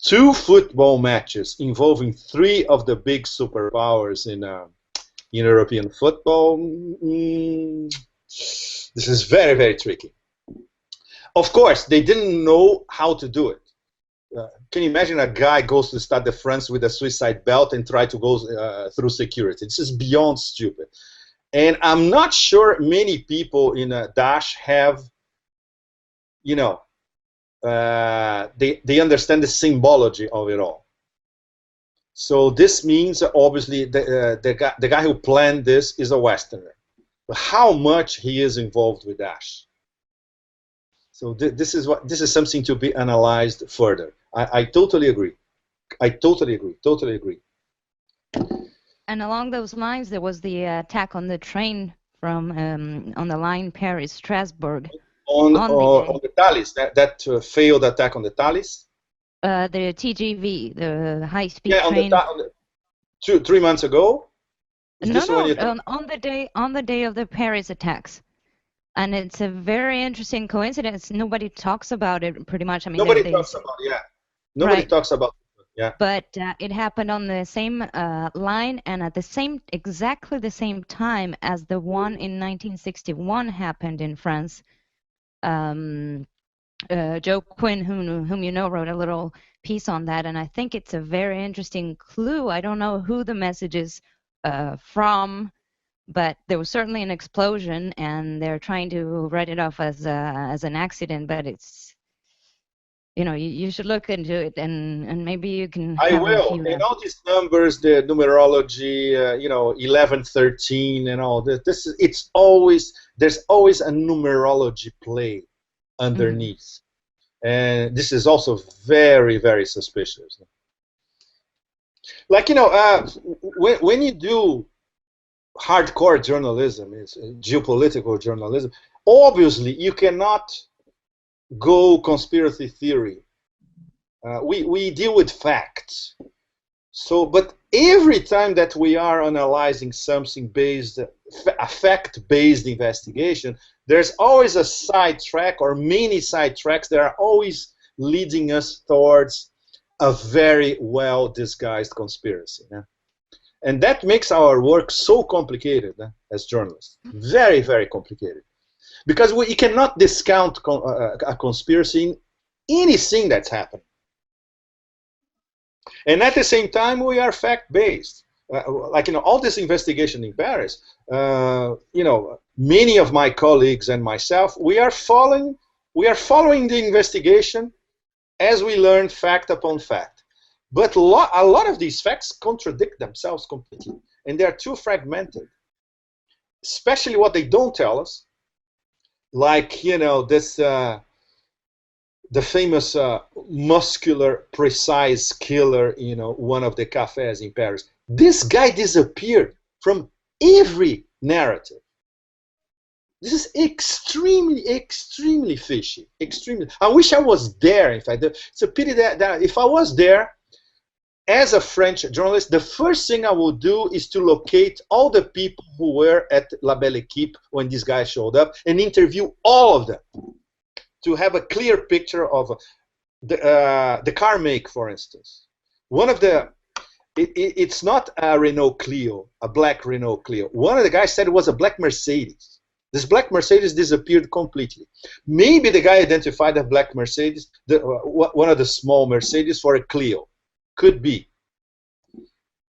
2 football matches involving 3 of the big superpowers in European football. This is very, very tricky. Of course, they didn't know how to do it. Can you imagine a guy goes to the Stade de France with a suicide belt and try to go through security? This is beyond stupid. And I'm not sure many people in Daesh have, they understand the symbology of it all. So this means, obviously, the guy who planned this is a Westerner. But how much he is involved with Daesh? So this is something to be analyzed further. I totally agree. I totally agree. And along those lines, there was the attack on the train from on the line Paris-Strasbourg. On the Thalys, that failed attack on the Thalys? The TGV, the high-speed train. Yeah, 3 months ago? On the day of the Paris attacks. And it's a very interesting coincidence. Nobody talks about it, pretty much. I mean, nobody talks about it, yeah. Nobody talks about it, yeah. But it happened on the same line and at exactly the same time as the one in 1961 happened in France. Joe Quinn, whom you know, wrote a little piece on that, and I think it's a very interesting clue. I don't know who the message is from, but there was certainly an explosion, and they're trying to write it off as an accident. But it's, you should look into it, and maybe you can. I will. And all these numbers, the numerology, 11, 13, and all that. There's always a numerology play underneath, and this is also very, very suspicious. Like when you do hardcore journalism, it's geopolitical journalism. Obviously, you cannot go conspiracy theory. We deal with facts. So, but every time that we are analyzing something a fact-based investigation, there's always a sidetrack or many sidetracks that are always leading us towards a very well disguised conspiracy. Yeah? And that makes our work so complicated as journalists. Very, very complicated. because you cannot discount a conspiracy in anything that's happening. And at the same time, we are fact-based. Like, all this investigation in Paris, many of my colleagues and myself, we are following the investigation as we learn fact upon fact. But a lot of these facts contradict themselves completely, and they are too fragmented. Especially what they don't tell us, like, this the famous muscular, precise killer, one of the cafes in Paris. This guy disappeared from every narrative. This is extremely, extremely fishy. Extremely. I wish I was there. In fact, it's a pity that if I was there, as a French journalist, the first thing I would do is to locate all the people who were at La Belle Équipe when this guy showed up and interview all of them to have a clear picture of the car make, for instance. One of the, it's not a Renault Clio, a black Renault Clio. One of the guys said it was a black Mercedes. This black Mercedes disappeared completely. Maybe the guy identified the black Mercedes, one of the small Mercedes, for a Clio. Could be.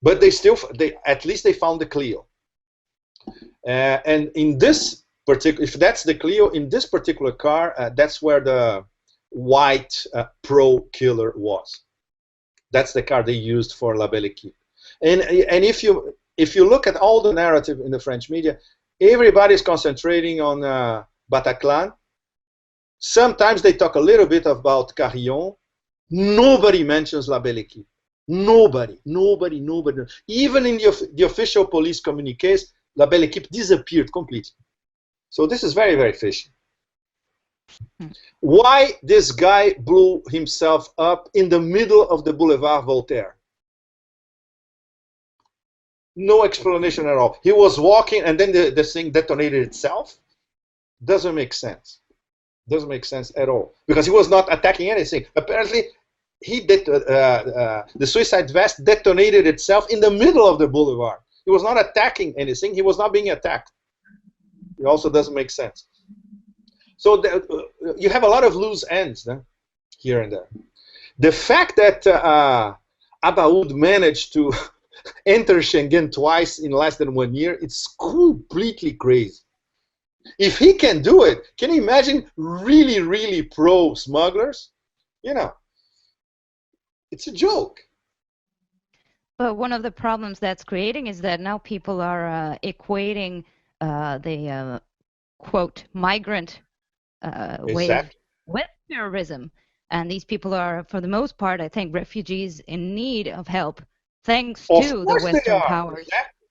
But at least they found the Clio. And in this particular, if that's the Clio, in this particular car, that's where the white Pro killer was. That's the car they used for La Belle Équipe. And if you look at all the narrative in the French media, everybody's concentrating on Bataclan. Sometimes they talk a little bit about Carillon. Nobody mentions La Belle Équipe. Nobody. Even in the official police communiques, La Belle Équipe disappeared completely. So this is very, very fishy. Why this guy blew himself up in the middle of the Boulevard Voltaire? No explanation at all. He was walking and then the thing detonated itself. Doesn't make sense. Doesn't make sense at all. Because he was not attacking anything. Apparently, the suicide vest detonated itself in the middle of the boulevard. He was not attacking anything. He was not being attacked. It also doesn't make sense. So you have a lot of loose ends here and there. The fact that Abaoud managed to enter Schengen twice in less than 1 year, it's completely crazy. If he can do it, can you imagine really, really pro smugglers? It's a joke. But one of the problems that's creating is that now people are equating the quote migrant wave with terrorism, and these people are, for the most part, I think, refugees in need of help, thanks to the Western powers. Exactly.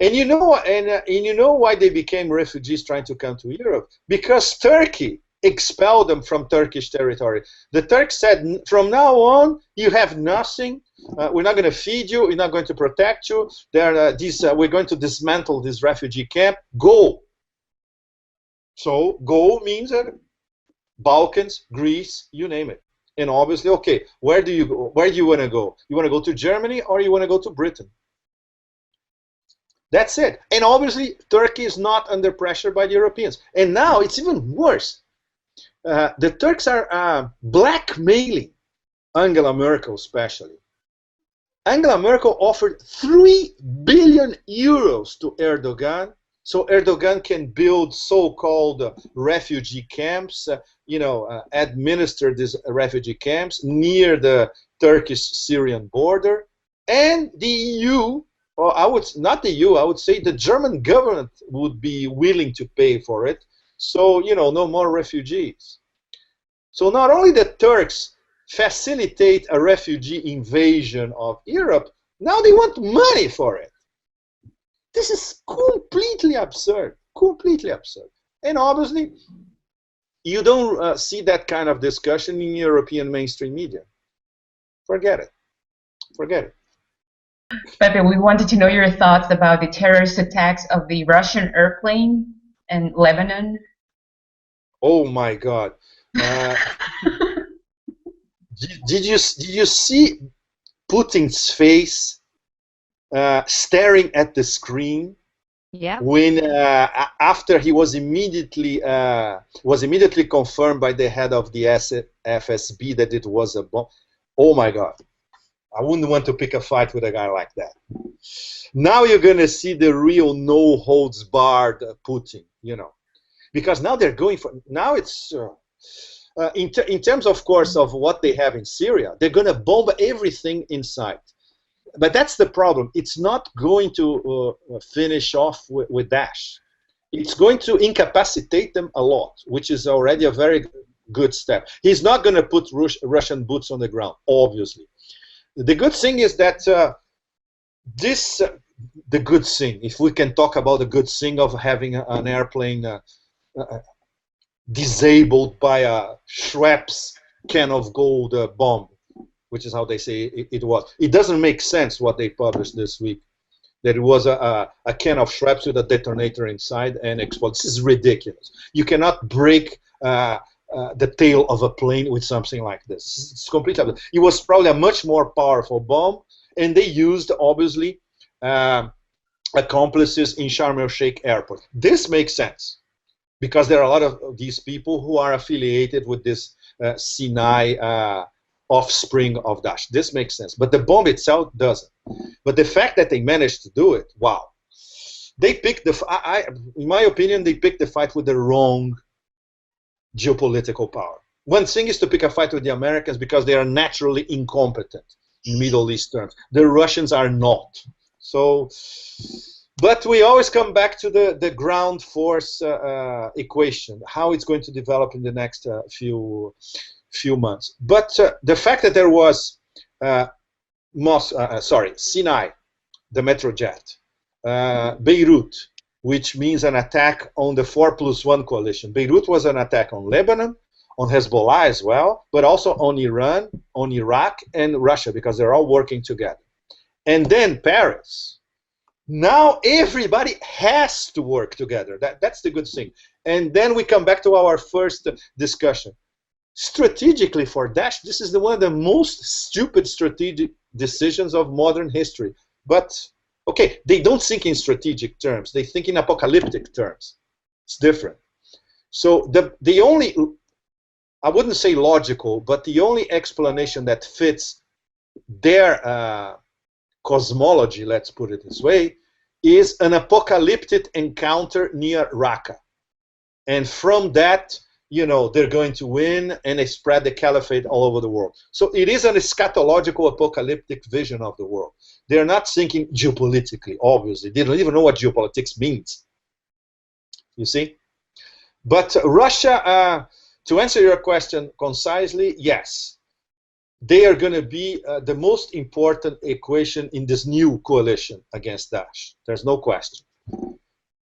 And you know why they became refugees trying to come to Europe? Because Turkey expelled them from Turkish territory. The Turks said, from now on, you have nothing. We're not going to feed you. We're not going to protect you. We're going to dismantle this refugee camp. Go. So go means Balkans, Greece, you name it. And obviously, okay, where do you go? Where do you want to go? You want to go to Germany or you want to go to Britain? That's it. And obviously, Turkey is not under pressure by the Europeans. And now it's even worse. The Turks are blackmailing Angela Merkel, especially. Angela Merkel offered 3 billion euros to Erdogan, so Erdogan can build so-called refugee camps, administer these refugee camps near the Turkish-Syrian border. And the EU, or not the EU, I would say the German government would be willing to pay for it. So, no more refugees. So not only the Turks facilitate a refugee invasion of Europe, now they want money for it. This is completely absurd. Completely absurd. And obviously, you don't see that kind of discussion in European mainstream media. Forget it. Forget it. Pepe, we wanted to know your thoughts about the terrorist attacks of the Russian airplane in Lebanon. Oh my God! Did you see Putin's face staring at the screen? Yeah. When after he was immediately confirmed by the head of the FSB that it was a bomb. Oh my God, I wouldn't want to pick a fight with a guy like that. Now you're gonna see the real no holds barred Putin, you know, because now they're going for, now it's in terms, of course, of what they have in Syria, they're gonna bomb everything in sight. But that's the problem. It's not going to finish off with Daesh. It's going to incapacitate them a lot, which is already a very good step. He's not going to put Russian boots on the ground, obviously. The good thing is that the good thing, if we can talk about the good thing of having an airplane disabled by a Schweppes can of gold bomb, which is how they say it was. It doesn't make sense what they published this week, that it was a can of Schweppes with a detonator inside and explode. This is ridiculous. You cannot break the tail of a plane with something like this. It's completely. It was probably a much more powerful bomb, and they used, obviously, accomplices in Sharm el-Sheikh airport. This makes sense, because there are a lot of these people who are affiliated with this Sinai offspring of Daesh. This makes sense, but the bomb itself doesn't. But the fact that they managed to do it, wow. They picked in my opinion, they picked the fight with the wrong geopolitical power. One thing is to pick a fight with the Americans because they are naturally incompetent in Middle East terms. The Russians are not. So, but we always come back to the ground force equation, how it's going to develop in the next few months. But the fact that there was Sinai, the Metrojet, Beirut, which means an attack on the 4+1 coalition. Beirut was an attack on Lebanon, on Hezbollah as well, but also on Iran, on Iraq, and Russia, because they're all working together. And then Paris. Now everybody has to work together. That's the good thing. And then we come back to our first discussion. Strategically for Daesh, this is one of the most stupid strategic decisions of modern history. But, okay, they don't think in strategic terms. They think in apocalyptic terms. It's different. So the only, I wouldn't say logical, but the only explanation that fits their cosmology, let's put it this way, is an apocalyptic encounter near Raqqa. And from that, you know, they're going to win and they spread the caliphate all over the world. So it is an eschatological apocalyptic vision of the world. They're not thinking geopolitically, obviously. They don't even know what geopolitics means. You see? But Russia, to answer your question concisely, yes. They are going to be the most important equation in this new coalition against Daesh. There's no question.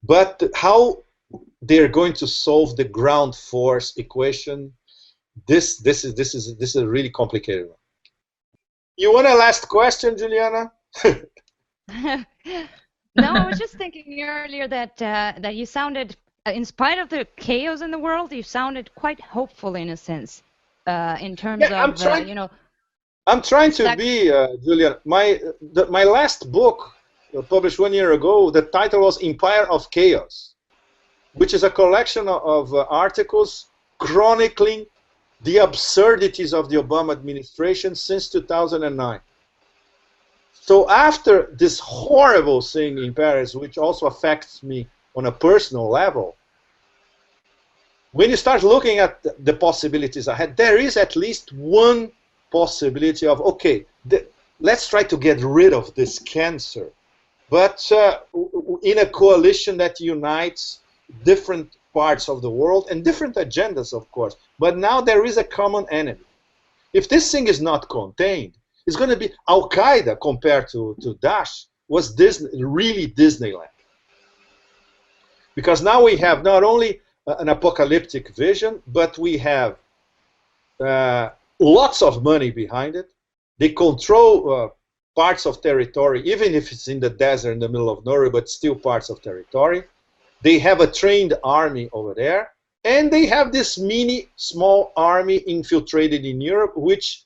But how they're going to solve the ground force equation, this is a really complicated one. You want a last question, Juliana? No, I was just thinking earlier that that you sounded, in spite of the chaos in the world, you sounded quite hopeful in a sense, in terms of you know. I'm trying to be, Julian. My last book, published 1 year ago, the title was Empire of Chaos, which is a collection of articles chronicling the absurdities of the Obama administration since 2009. So after this horrible thing in Paris, which also affects me on a personal level, when you start looking at the possibilities ahead, there is at least one possibility of, okay, let's try to get rid of this cancer, but in a coalition that unites different parts of the world and different agendas, of course. But now there is a common enemy. If this thing is not contained, it's going to be Al-Qaeda compared to Daesh was really Disneyland. Because now we have not only an apocalyptic vision, but we have lots of money behind it. They control parts of territory, even if it's in the desert in the middle of nowhere, but still parts of territory. They have a trained army over there, and they have this small army infiltrated in Europe, which,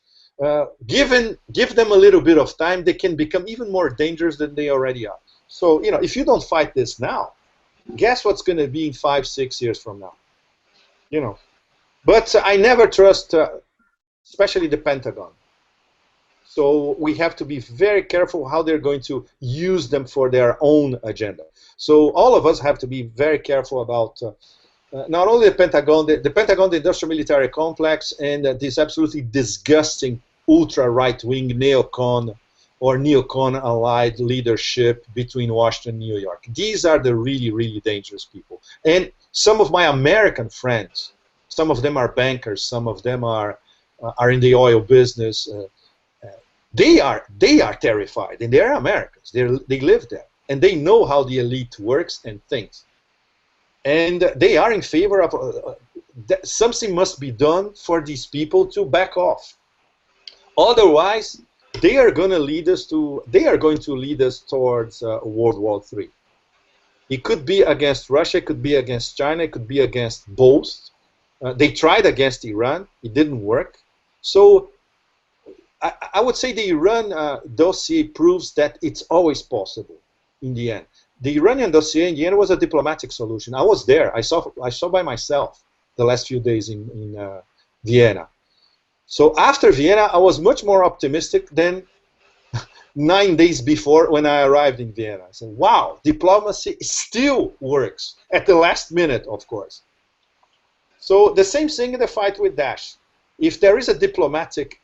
give them a little bit of time, they can become even more dangerous than they already are. So, you know, if you don't fight this now, guess what's going to be in 5-6 years from now? You know. But I never trust, especially the Pentagon. So we have to be very careful how they're going to use them for their own agenda. So all of us have to be very careful about not only the Pentagon, the industrial military complex, and this absolutely disgusting ultra right-wing neocon or neocon allied leadership between Washington and New York. These are the really, really dangerous people. And some of my American friends, some of them are bankers, some of them are in the oil business. They are terrified, and they're Americans. They live there, and they know how the elite works and thinks. And they are in favor of something must be done for these people to back off. Otherwise, they are going to lead us towards World War III. It could be against Russia, it could be against China, it could be against both. They tried against Iran, it didn't work. So I would say the Iran dossier proves that it's always possible in the end. The Iranian dossier in the end was a diplomatic solution. I was there. I saw by myself the last few days in Vienna. So after Vienna, I was much more optimistic than 9 days before when I arrived in Vienna. I said, wow, diplomacy still works. At the last minute, of course. So the same thing in the fight with Daesh. If there is a diplomatic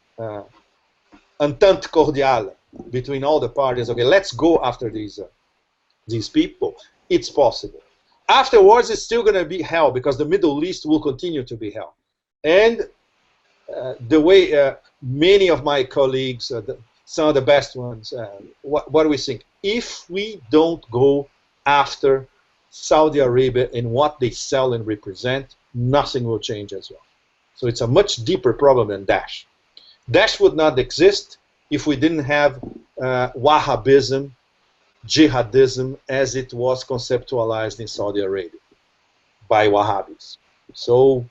entente cordiale between all the parties, okay, let's go after these people, it's possible. Afterwards, it's still going to be hell, because the Middle East will continue to be hell. And the way many of my colleagues, some of the best ones, what do we think? If we don't go after Saudi Arabia and what they sell and represent, nothing will change as well. So it's a much deeper problem than Daesh. Daesh would not exist if we didn't have Wahhabism, jihadism, as it was conceptualized in Saudi Arabia by Wahhabis. So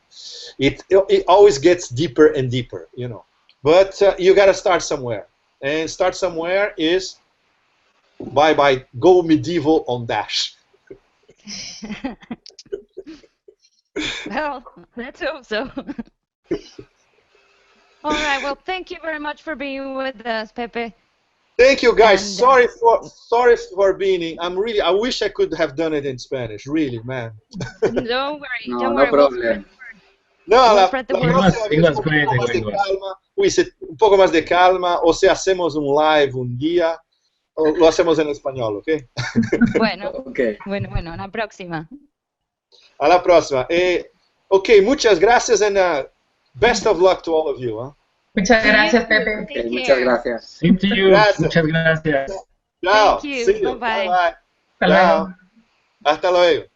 it always gets deeper and deeper, you know. But you got to start somewhere, and start somewhere is by go medieval on Daesh. Well, let's hope so. All right. Well, thank you very much for being with us, Pepe. Thank you, guys. And, sorry for being. I wish I could have done it in Spanish. Really, man. Don't worry. No, don't no worry. problem. Un poco más de calma, o sea, hacemos un live un día, o lo hacemos en español, ¿ok? Bueno, Okay. bueno, la próxima. A la próxima. Ok, muchas gracias, and best of luck to all of you. Huh? Muchas gracias, Pepe. Okay, muchas gracias. Same to you. Gracias. Muchas gracias. Chao. Thank you. See you. Bye-bye. Bye-bye. Hasta Chao. luego. Hasta luego.